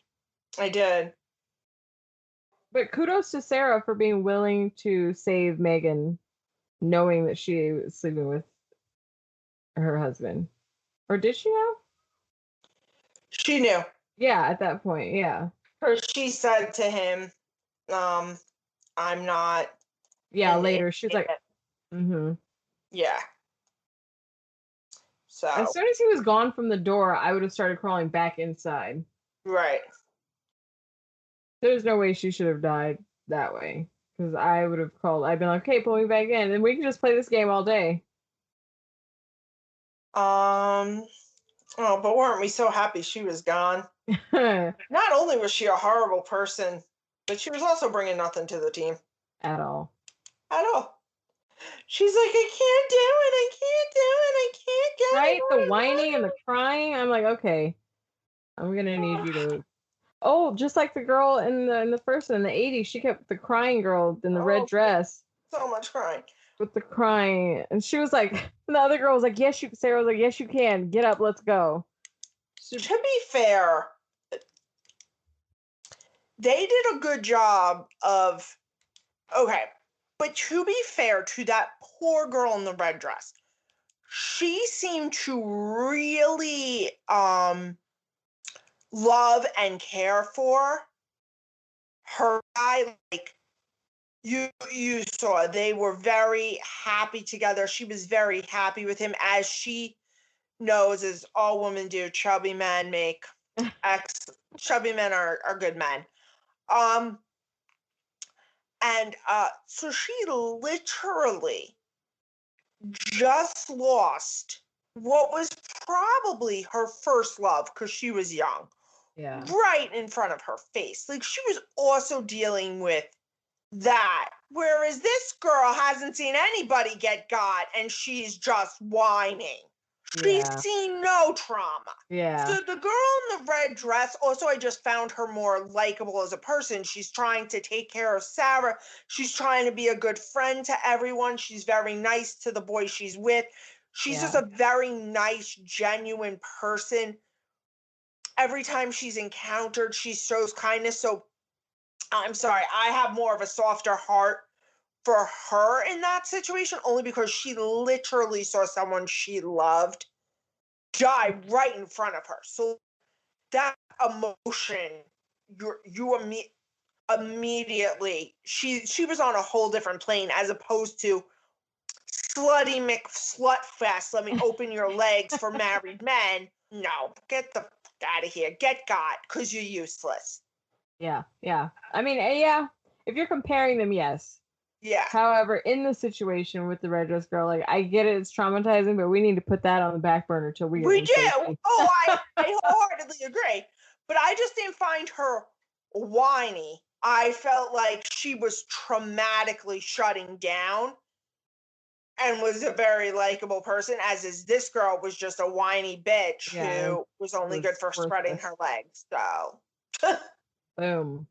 I did. But kudos to Sarah for being willing to save Megan, knowing that she was sleeping with her husband. Or did she know? She knew. Yeah, at that point, yeah. Or she said to him, I'm not. Yeah, later. She's like, Yeah. So. As soon as he was gone from the door, I would have started crawling back inside. Right. There's no way she should have died that way. Because I would have called, I'd been like, okay, pull me back in. And we can just play this game all day. Oh, but weren't we so happy she was gone? Not only was she a horrible person, but she was also bringing nothing to the team. At all. At all. She's like, I can't do it. I can't do it. I can't get right? it. The whining and the crying. I'm like, okay, I'm gonna need you to. Oh, just like the girl in the first one, in the '80s, she kept the crying girl in the red dress. So much crying. With the crying, and she was like, the other girl was like, yes, you. Sarah was like, yes, you can. Get up, let's go. To be fair, they did a good job of. Okay, but to be fair to that poor girl in the red dress, she seemed to really love and care for her guy. Like you saw, they were very happy together. She was very happy with him, as she knows, as all women do. Chubby men make chubby men are good men. And so she literally just lost what was probably her first love, because she was young. Yeah. Right in front of her face. Like, she was also dealing with that. Whereas this girl hasn't seen anybody get got, and she's just whining. She's seen no trauma. Yeah. So the girl in the red dress, also, I just found her more likable as a person. She's trying to take care of Sarah. She's trying to be a good friend to everyone. She's very nice to the boy she's with. She's just a very nice, genuine person. Every time she's encountered, she shows kindness. So I'm sorry, I have more of a softer heart for her in that situation, only because she literally saw someone she loved die right in front of her. So that emotion, immediately, she was on a whole different plane, as opposed to slutty McSlut fest. Let me open your legs for married men. No, get the fuck out of here. Get got, because you're useless. Yeah. I mean, yeah. If you're comparing them, yes. Yeah. However, in the situation with the red dress girl, like, I get it, it's traumatizing, but we need to put that on the back burner till we do. Oh, I wholeheartedly agree. But I just didn't find her whiny. I felt like she was traumatically shutting down and was a very likable person, as is this girl was just a whiny bitch who was only good for spreading her legs. So, boom.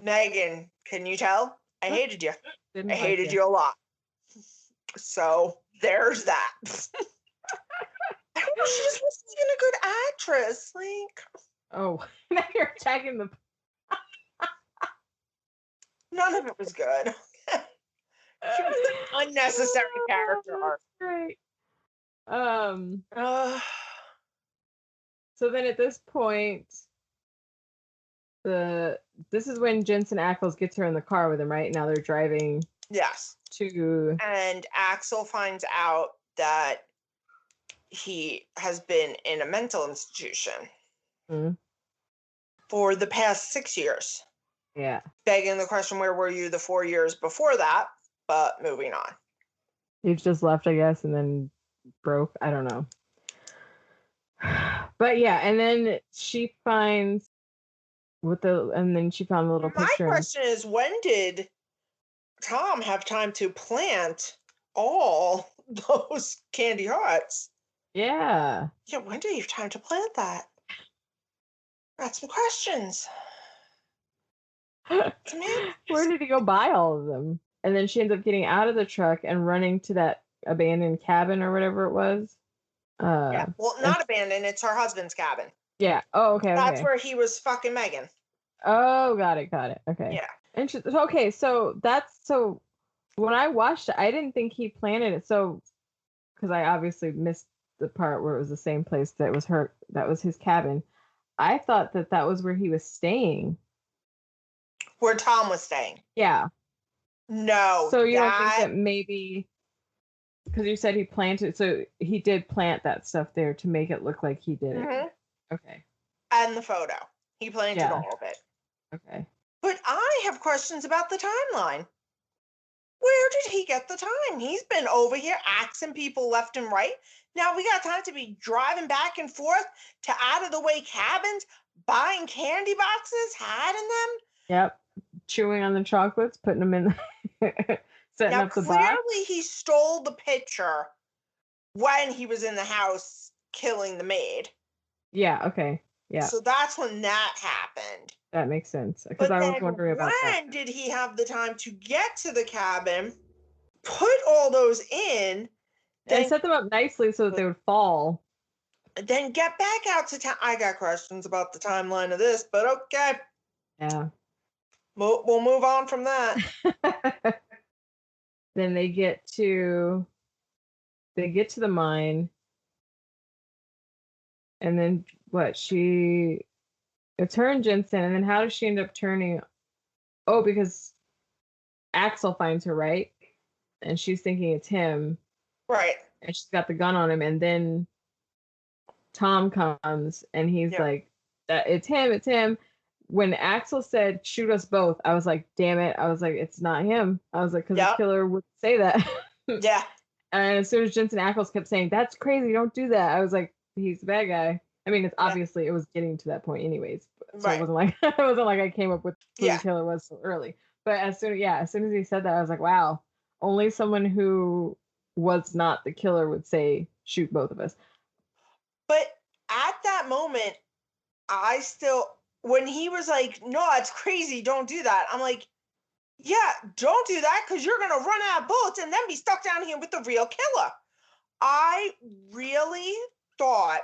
Megan, can you tell? I hated you. I hated you a lot. So there's that. She's supposed to be a good actress. Like, oh, now you're attacking the. None of it was good. She was an unnecessary character arc. Right. Uh, So then at this point, this is when Jensen Ackles gets her in the car with him, right? Now they're driving yes. to And Axel finds out that he has been in a mental institution for the past 6 years. Yeah. Begging the question, where were you the 4 years before that? But moving on. He's just left, I guess, and then broke. I don't know. But yeah, and then she finds and then she found a little picture. My question is, when did Tom have time to plant all those candy hearts? Yeah. Yeah, when did he have time to plant that? That's some questions. Where did he go buy all of them? And then she ends up getting out of the truck and running to that abandoned cabin or whatever it was. Yeah, well, not abandoned. It's her husband's cabin. Yeah. Oh, okay. That's where he was fucking Megan. Oh, got it. Okay. Yeah. Interesting. Okay, so when I watched it, I didn't think he planted it. So, because I obviously missed the part where it was the same place that was his cabin. I thought that was where he was staying. Where Tom was staying. Yeah. No. So you don't think that maybe, because you said he planted, so he did plant that stuff there to make it look like he did it. Okay. And the photo. He planted all of it. Okay. But I have questions about the timeline. Where did he get the time? He's been over here axing people left and right. Now we got time to be driving back and forth to out of the way cabins, buying candy boxes, hiding them. Yep. Chewing on the chocolates, putting them in, setting up the box. Clearly he stole the picture when he was in the house killing the maid. Yeah, okay. Yeah. So that's when that happened. That makes sense. Because I was wondering about that. When did he have the time to get to the cabin, put all those in, and set them up nicely so that they would fall, then get back out to town? I got questions about the timeline of this, but okay. Yeah. We'll move on from that. Then they get to the mine. And then it's her and Jensen, and then how does she end up turning? Oh, because Axel finds her, right? And she's thinking it's him. Right. And she's got the gun on him, and then Tom comes and he's like, it's him. When Axel said, shoot us both, I was like, damn it. I was like, it's not him. I was like, because the killer would say that. Yeah. And as soon as Jensen Ackles kept saying, that's crazy, don't do that, I was like, he's the bad guy. I mean, it's obviously it was getting to that point anyways. So it wasn't like I came up with who the killer was so early. But as soon as he said that, I was like, wow, only someone who was not the killer would say, shoot both of us. But at that moment, when he was like, no, it's crazy, don't do that, I'm like, yeah, don't do that, because you're going to run out of bullets and then be stuck down here with the real killer. I really thought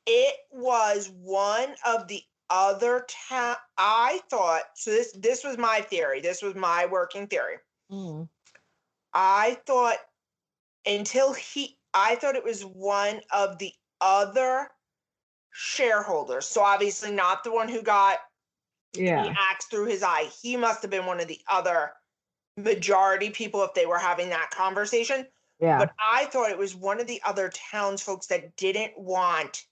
it was one of the other I thought, so this was my theory. This was my working theory. I thought I thought it was one of the other shareholders. So obviously not the one who got the axe through his eye. He must have been one of the other majority people if they were having that conversation. Yeah. But I thought it was one of the other townsfolk that didn't want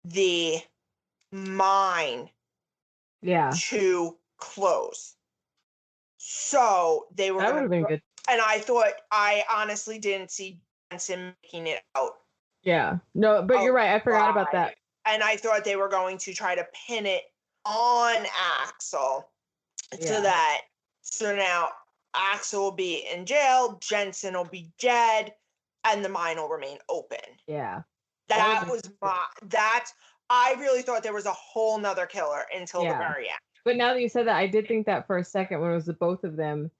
the mine to close. So they were that would have been good. And I honestly didn't see Jensen making it out. Yeah. No, but you're right. I forgot about that. And I thought they were going to try to pin it on Axel so now Axel will be in jail, Jensen will be dead, and the mine will remain open. Yeah. I really thought there was a whole nother killer until the very end. But now that you said that, I did think that for a second when it was the both of them.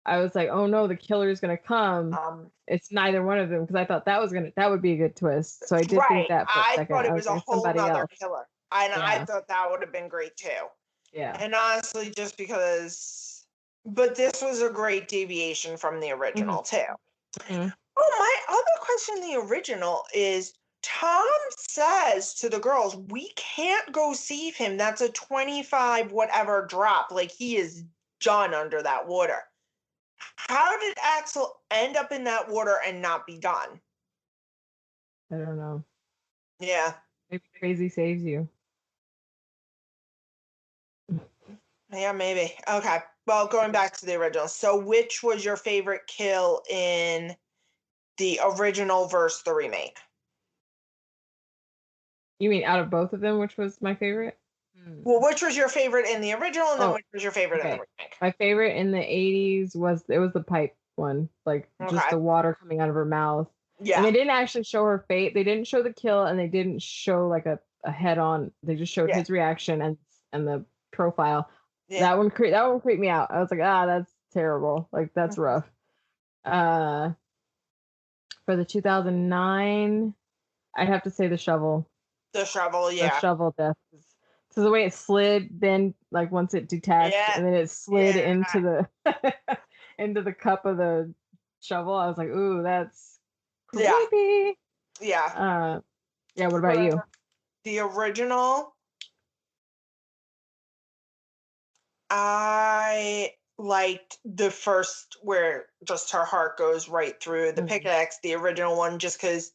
I was like, oh no, the killer is going to come. It's neither one of them, because I thought that would be a good twist. So I did think that for a second. I thought it was a whole other killer. And I thought that would have been great too. Yeah. And honestly, just because But this was a great deviation from the original too. Mm-hmm. Oh, my other question in the original is Tom says to the girls, we can't go save him. That's a 25 whatever drop. Like, he is done under that water. How did Axel end up in that water and not be done? I don't know. Yeah. Maybe crazy saves you. Yeah, maybe. Okay. Well, going back to the original. So, which was your favorite kill in the original versus the remake? You mean out of both of them, which was my favorite? Well, which was your favorite in the original, and then Oh, which was your favorite in the okay. remake? My favorite in the 80s was the pipe one, like just Okay. the water coming out of her mouth. And Yeah. they didn't actually show her fate. They didn't show the kill, and they didn't show like a head on. They just showed Yeah. his reaction and the profile. Yeah. That one creeped me out. I was like, that's terrible. Like that's rough. For the 2009, I'd have to say the shovel. The shovel, The yeah. shovel death. So the way it slid, then like once it detached, Yeah. and then it slid Yeah. into the into the cup of the shovel. I was like, ooh, that's Yeah. creepy. Yeah. Yeah. What about you? The original, I liked the first where just her heart goes right through the pickaxe, the original one, just because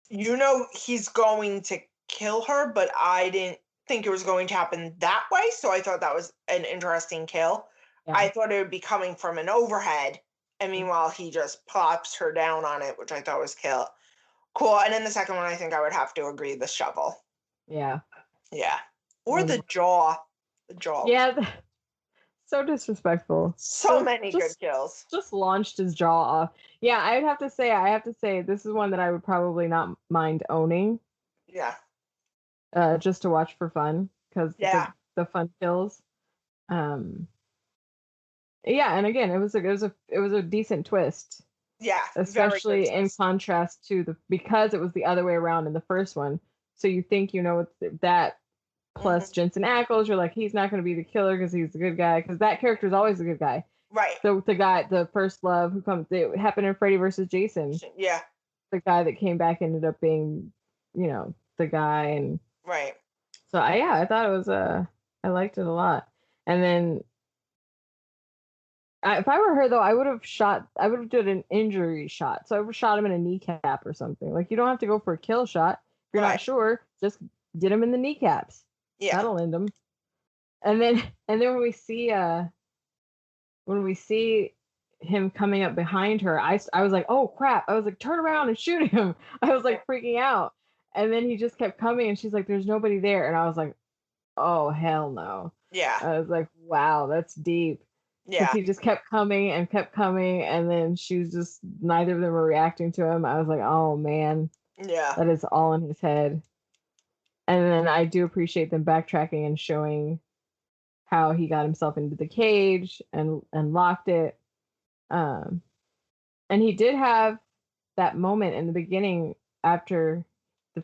he's going to kill her, but I didn't think it was going to happen that way, so I thought that was an interesting kill. Yeah. I thought it would be coming from an overhead, and meanwhile he just plops her down on it, which I thought was cool. And then the second one, I think I would have to agree, the shovel. Yeah. Yeah. Or the jaw. The jaw. Yeah. So disrespectful. So many good kills. Just launched his jaw off. Yeah, I have to say this is one that I would probably not mind owning. Yeah. Just to watch for fun, because the fun kills. Yeah, and again, it was a decent twist. Yeah. Especially in contrast to because it was the other way around in the first one. So you think it's that plus Jensen Ackles, you're like, he's not going to be the killer because he's the good guy, because that character is always the good guy. Right. So the guy, the first love who comes, it happened in Freddy versus Jason. Yeah. The guy that came back ended up being, the guy, and right. So I thought it was I liked it a lot. And then if I were her though, I would have done an injury shot. So I would have shot him in a kneecap or something. Like, you don't have to go for a kill shot. If you're not sure, just get him in the kneecaps. Yeah. That'll end him. And then when we see him coming up behind her, I was like, oh crap. I was like, turn around and shoot him. I was like freaking out. And then he just kept coming, and she's like, there's nobody there. And I was like, oh hell no. Yeah. I was like, wow, that's deep. Yeah. He just kept coming, and then she was just, neither of them were reacting to him. I was like, oh man. Yeah. That is all in his head. And then I do appreciate them backtracking and showing how he got himself into the cage and locked it. And he did have that moment in the beginning after the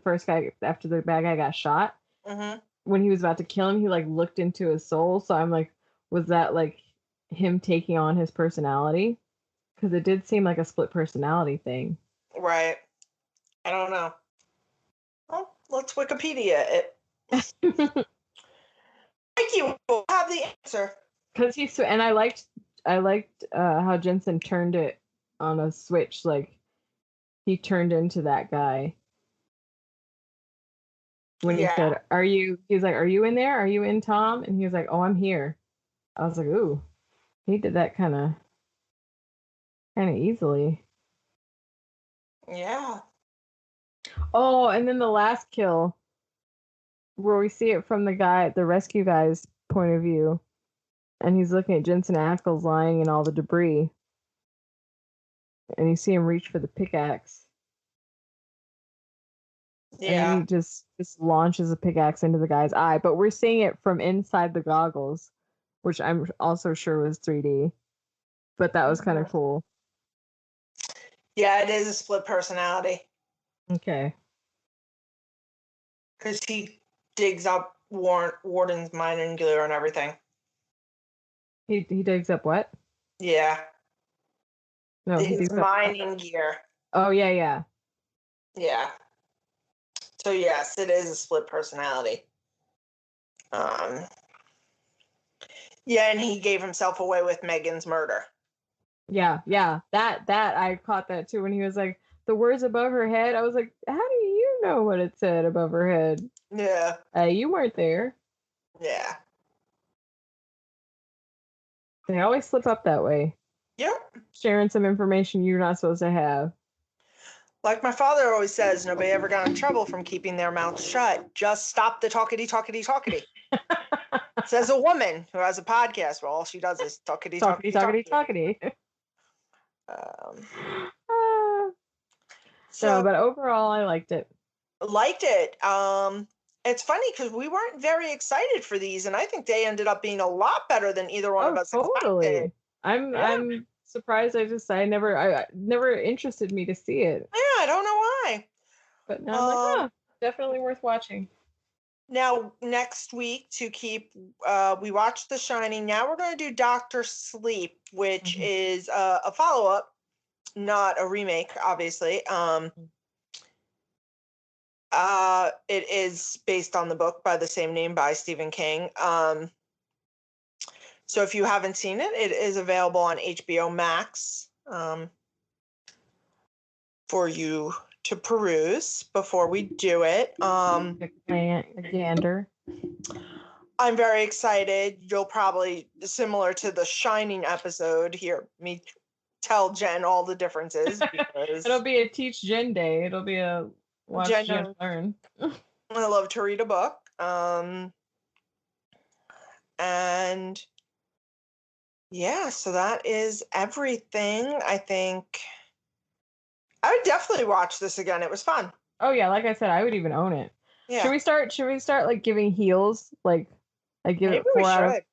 bad guy got shot. Mm-hmm. When he was about to kill him, he like looked into his soul. So I'm like, was that like him taking on his personality? Because it did seem like a split personality thing. Right. I don't know. Well, let's Wikipedia it. Thank you. We'll have the answer. Because and I liked how Jensen turned it on a switch. Like, he turned into that guy. When he said, he's like, are you in there? Are you in, Tom? And he was like, oh, I'm here. I was like, ooh, he did that kind of easily. Yeah. Oh, and then the last kill, where we see it from the rescue guy's point of view, and he's looking at Jensen Ackles lying in all the debris, and you see him reach for the pickaxe. Yeah. And he just launches a pickaxe into the guy's eye, but we're seeing it from inside the goggles, which I'm also sure was 3D, but that was kind of cool. Yeah, it is a split personality. Okay. Because he digs up Warden's mind and glue and everything. He digs up what? Yeah. No, he His digs up. mining gear. Oh yeah, yeah. Yeah. So yes, it is a split personality. Um, yeah, and he gave himself away with Megan's murder. Yeah, yeah. That I caught that too when he was like the words above her head. I was like, how do you know what it said above her head? Yeah. You weren't there. Yeah. They always slip up that way, Yep. sharing some information you're not supposed to have. Like my father always says, nobody ever got in trouble from keeping their mouth shut. Just stop the talkity, talkity, talkity. Says a woman who has a podcast where all she does is talkity, Talkity, talkity, talkity, talkity. talkity. Um, No, so but overall, I liked it. liked it. It's funny because we weren't very excited for these, and I think they ended up being a lot better than either one of us expected. Totally. I'm surprised. I never interested me to see it, Yeah, I don't know why. but now I'm like, Um, definitely worth watching. Now next week to keep, we watched The Shining. Now we're going to do Doctor Sleep, which Mhm. is a follow up, not a remake, obviously. It is based on the book by the same name by Stephen King. So if you haven't seen it, it is available on HBO Max for you to peruse before we do it. A gander. I'm very excited. You'll probably, similar to the Shining episode, hear me tell Jen all the differences because It'll be a teach Jen day. It'll be a watch Jen Jen, learn. I love to read a book. And yeah, so that is everything. I think I would definitely watch this again. It was fun. Oh yeah, like I said, I would even own it. Yeah. Should we start like giving heels? Like I give Maybe it we 4 out of should.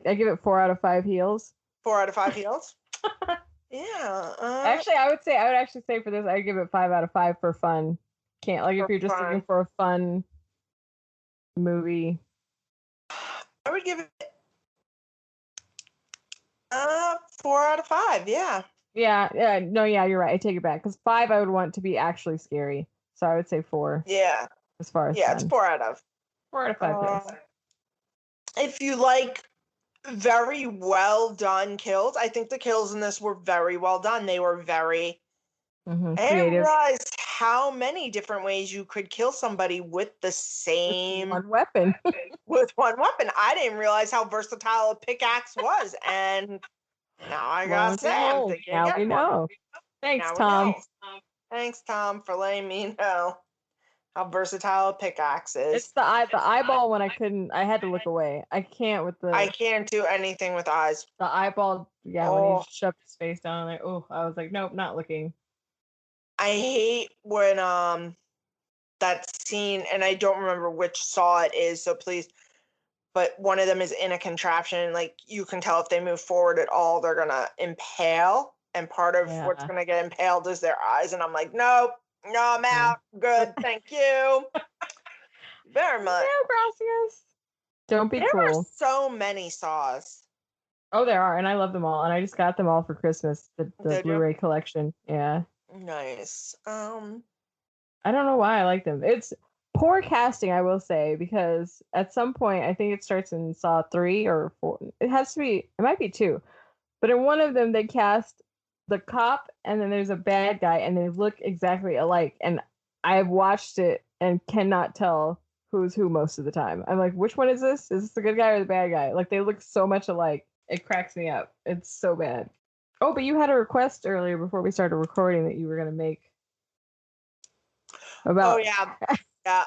I give it 4 out of 5 heels. 4 out of 5 heels. Yeah. Actually, I would actually say for this, I'd give it 5 out of 5 for fun. Can't like if For you're just looking fun. for a fun movie. I would give it 4 out of 5. Yeah. Yeah, no, yeah, you're right. I take it back because 5 I would want to be actually scary, so I would say 4 Yeah. as far as Yeah, it's fun. 4 out of. 4 out of 5. Yes. If you like very well done kills, I think the kills in this were very well done. They were very. I didn't Creative. realize how many different ways you could kill somebody with the same One weapon. with one weapon. I didn't realize how versatile a pickaxe was, and now I gotta say, I'm thinking Now we again. know. Thanks, Now we Tom. know. Thanks, Tom, for letting me know how versatile a pickaxe is. It's the eyeball when I had to look away. I can't with I the can't do anything with eyes. eyeball. Yeah, when Oh, he shoved his face down there. Oh, I was like, nope, not looking. I hate when that scene, and I don't remember which saw it is, so please, but one of them is in a contraption. Like you can tell if they move forward at all, they're gonna impale, and part of what's gonna get impaled is their eyes. And I'm like, nope, no, I'm out. Good, thank you very much. No, gracias. Don't be There cruel. are so many saws. Oh, there are, and I love them all, and I just got them all for Christmas. The Did you? Blu-ray collection. Yeah. Nice. I don't know why I like them. It's poor casting, I will say, because at some point I think it starts in Saw 3 or 4. It has to be. It might be 2. But in one of them, they cast the cop, and then there's a bad guy, and they look exactly alike. And I've watched it and cannot tell who's who most of the time. I'm like, which one is this? Is this the good guy or the bad guy? Like, they look so much alike. It cracks me up. It's so bad. Oh, but you had a request earlier before we started recording that you were going to make about. Oh, yeah. Yeah.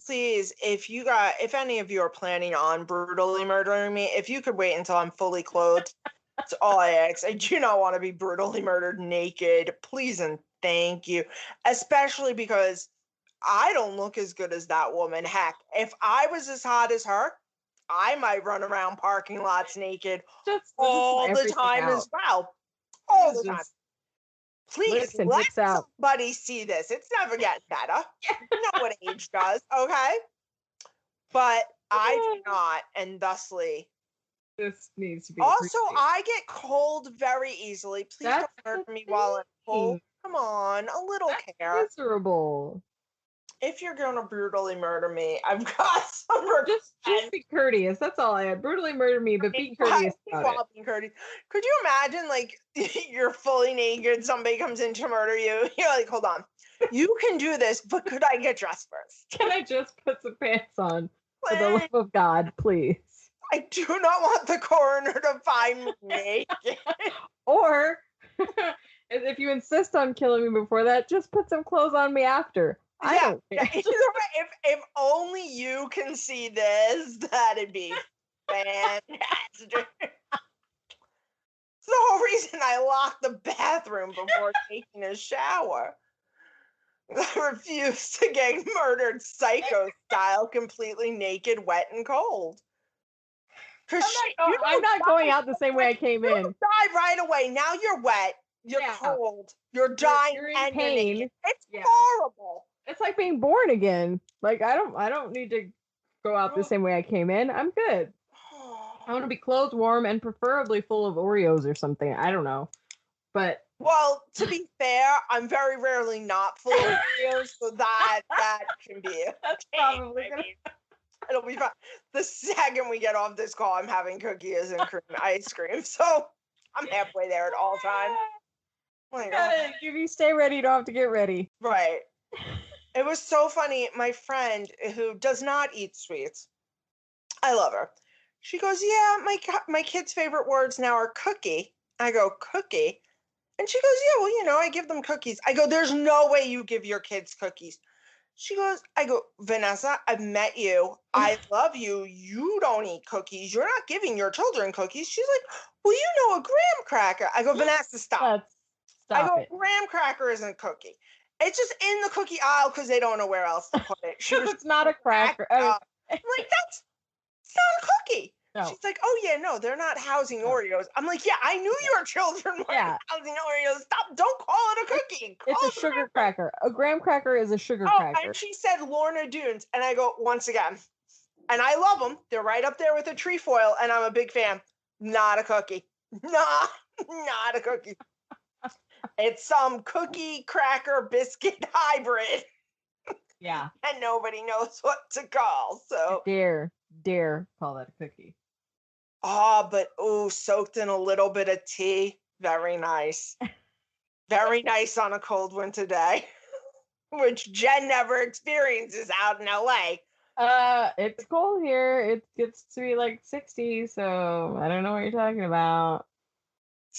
Please, if any of you are planning on brutally murdering me, if you could wait until I'm fully clothed, that's all I ask. I do not want to be brutally murdered naked. Please and thank you. Especially because I don't look as good as that woman. Heck, if I was as hot as her, I might run around parking lots naked all the time as well. All the time. Please let somebody see this. It's never getting better. You know what age does, okay? But I do not, and thusly, This needs to be Also, appreciated. I get cold very easily. Please That's don't murder the me while I'm cold. thing. Come on, a little That's care. miserable. If you're gonna brutally murder me, I've got some Just be courteous. That's all I had. Brutally murder me, but be courteous about it. Could you imagine, like, you're fully naked, somebody comes in to murder you, you're like, hold on, you can do this, but could I get dressed first? Can I just put some pants on? For the Please. love of God, please. I do not want the coroner to find me naked. Or if you insist on killing me before that, just put some clothes on me after. I don't care. Either way, if only you can see this, that'd be fantastic. It's the whole reason I locked the bathroom before taking a shower. I refuse to get murdered psycho style, completely naked, wet, and cold. I'm not going out the same way I came in. Die right away. Now you're wet. You're cold. You're dying you're in and pain. you're naked. It's horrible. It's like being born again. Like I don't need to go out the same way I came in. I'm good. I want to be clothed, warm, and preferably full of Oreos or something. I don't know. But well, to be fair, I'm very rarely not full of Oreos, so that can be. That's probably it'll be fine. The second we get off this call, I'm having cookies and cream ice cream, so I'm halfway there at all times. If you stay ready, you don't have to get ready. Right. It was so funny. My friend who does not eat sweets, I love her. She goes, yeah, my kids' favorite words now are cookie. I go, cookie? And she goes, yeah, well, I give them cookies. I go, there's no way you give your kids cookies. She goes, I go, Vanessa, I've met you. I love you. You don't eat cookies. You're not giving your children cookies. She's like, well, a graham cracker. I go, Vanessa, stop. I go, graham cracker isn't a cookie. It's just in the cookie aisle because they don't know where else to put it. It's not a cracker. I'm like, it's not a cookie. No. She's like, oh yeah, no, they're not housing Oreos. I'm like, yeah, I knew your children weren't housing Oreos. Stop, don't call it a cookie. It's a sugar cracker. A graham cracker is a sugar cracker. And she said Lorna Doones, and I go, once again, and I love them. They're right up there with the trefoil, and I'm a big fan. Not a cookie. Not a cookie. It's some cookie cracker biscuit hybrid. Yeah. And nobody knows what to call. So dare call that a cookie. But soaked in a little bit of tea. Very nice. Very nice on a cold winter day. Which Jen never experiences out in LA. It's cold here. It gets to be like 60, so I don't know what you're talking about.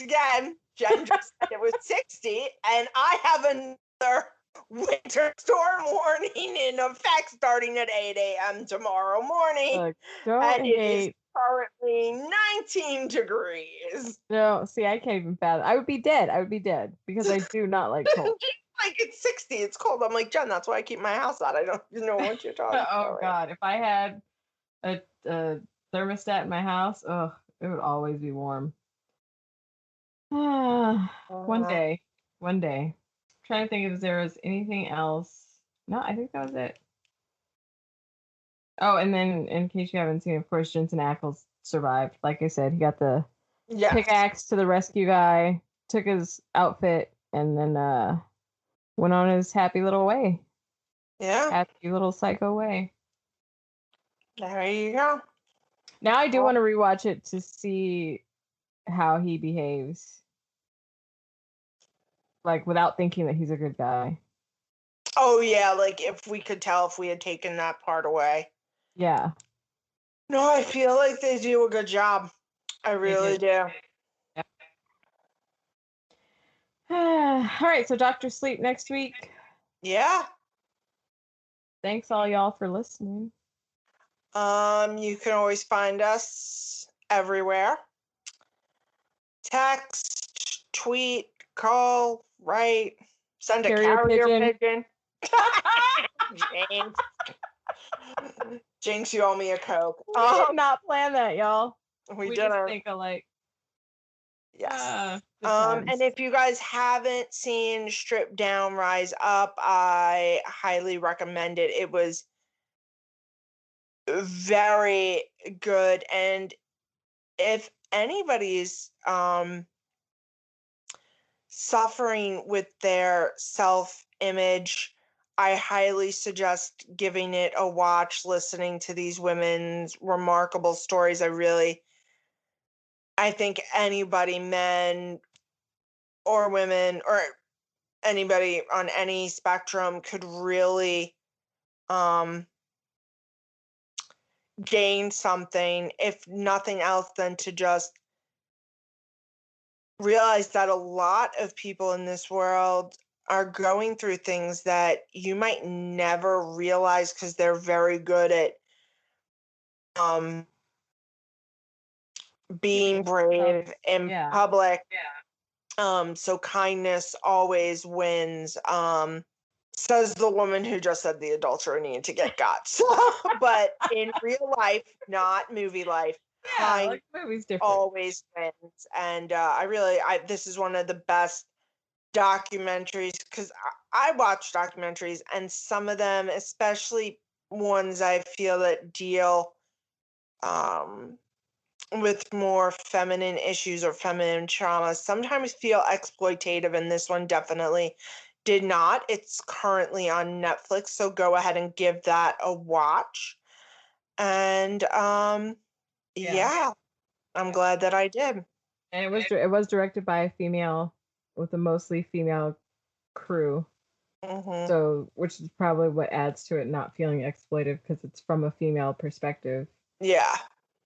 Again, Jen just said it was 60, and I have another winter storm warning in effect starting at 8 a.m. tomorrow morning. And it is currently 19 degrees. No, see, I can't even fathom. I would be dead because I do not like cold. Like, it's 60, it's cold. I'm like, Jen, that's why I keep my house out. I don't know what you're talking about. Oh, God. If I had a thermostat in my house, it would always be warm. One day. I'm trying to think if there was anything else. No, I think that was it. Oh, and then in case you haven't seen, of course, Jensen Ackles survived. Like I said, he got the pickaxe to the rescue guy, took his outfit, and then went on his happy little way. Yeah. Happy little psycho way. There you go. Now I do want to rewatch it to see how he behaves. Like, without thinking that he's a good guy. Oh, yeah, like, if we could tell if we had taken that part away. Yeah. No, I feel like they do a good job. I really do. Yeah. All right, so Dr. Sleep next week. Yeah. Thanks all y'all for listening. You can always find us everywhere. Text, tweet, call, write, send a carrier pigeon. Jinx. Jinx, you owe me a Coke. We did not plan that, y'all. We didn't. Just think alike. Yes. And if you guys haven't seen Strip Down, Rise Up, I highly recommend it. It was very good, and if anybody's suffering with their self-image, I highly suggest giving it a watch, listening to these women's remarkable stories. I think anybody, men or women, or anybody on any spectrum, could really gain something, if nothing else, than to just realize that a lot of people in this world are going through things that you might never realize because they're very good at being brave in public. So kindness always wins. Says the woman who just said the adulterer needed to get guts. But in real life, not movie life, kindness movies different. always wins. And this is one of the best documentaries, because I watch documentaries, and some of them, especially ones I feel that deal with more feminine issues or feminine trauma, sometimes feel exploitative, and this one definitely did not. It's currently on Netflix, so go ahead and give that a watch. And yeah, I'm glad that I did. And it was directed by a female with a mostly female crew. So, which is probably what adds to it not feeling exploitive, because it's from a female perspective. Yeah.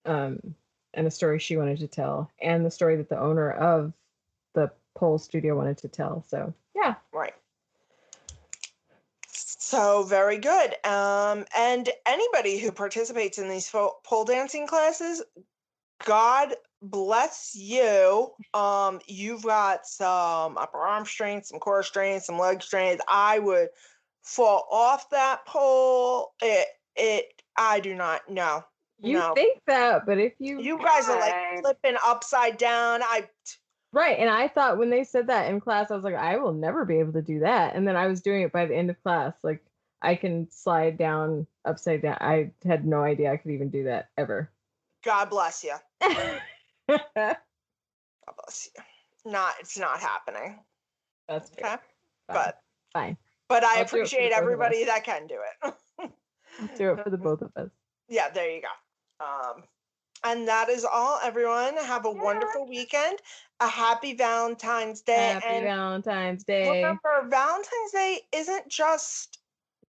And a story she wanted to tell, and the story that the owner of the pole studio wanted to tell. So, yeah. Right. So very good. And anybody who participates in these pole dancing classes, God bless you. You've got some upper arm strength, some core strength, some leg strength. I would fall off that pole. I do not know. You think that, but if you guys are like flipping upside down, right. And I thought when they said that in class, I was like, I will never be able to do that. And then I was doing it by the end of class. Like, I can slide down upside down. I had no idea I could even do that ever. God bless you. God bless you. It's not happening. That's fair. But fine. But I appreciate everybody that can do it. Let's do it for the both of us. Yeah, there you go. And that is all, everyone. Have a wonderful weekend. A happy Valentine's Day. Happy Valentine's Day. Remember, Valentine's Day isn't just,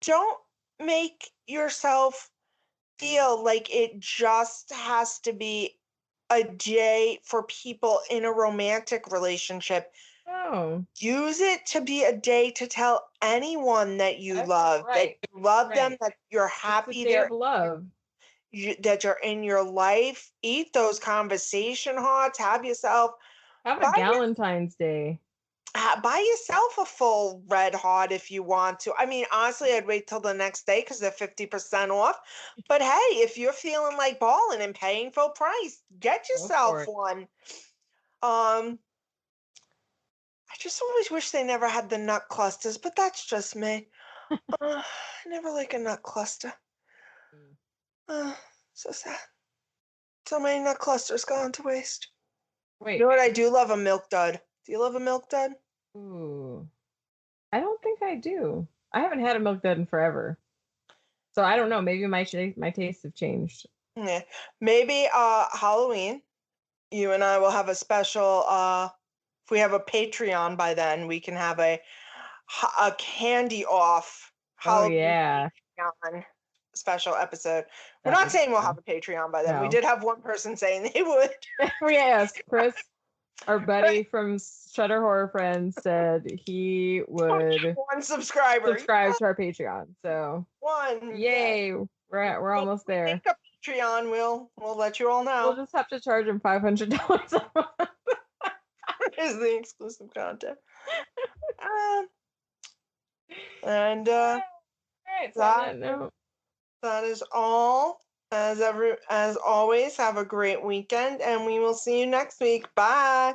don't make yourself feel like it just has to be a day for people in a romantic relationship. Oh. Use it to be a day to tell anyone that you love, that you love them, that you're happy they're love. That you're in your life. Eat those conversation hearts. Have yourself a Valentine's Day. Buy yourself a full red hot if you want to. I mean, honestly, I'd wait till the next day because they're 50% off. But hey, if you're feeling like balling and paying full price, get yourself one. I just always wish they never had the nut clusters, but that's just me. I never like a nut cluster. So sad. So many nut clusters gone to waste. Wait. You know what? I do love a milk dud. Do you love a milk dud? Ooh. I don't think I do. I haven't had a milk dud in forever. So I don't know. Maybe my tastes have changed. Yeah. Maybe Halloween, you and I will have a special, if we have a Patreon by then, we can have a candy off Halloween Patreon special episode. We're not saying we'll have a Patreon by then. We did have one person saying they would. Yes, Chris, our buddy from Shutter Horror Friends, said he would subscribe to our Patreon. So yay, we're almost there. Make a Patreon, we'll let you all know. We'll just have to charge him $500 a month. Is the exclusive content. And that is all. As always, have a great weekend, and we will see you next week. Bye.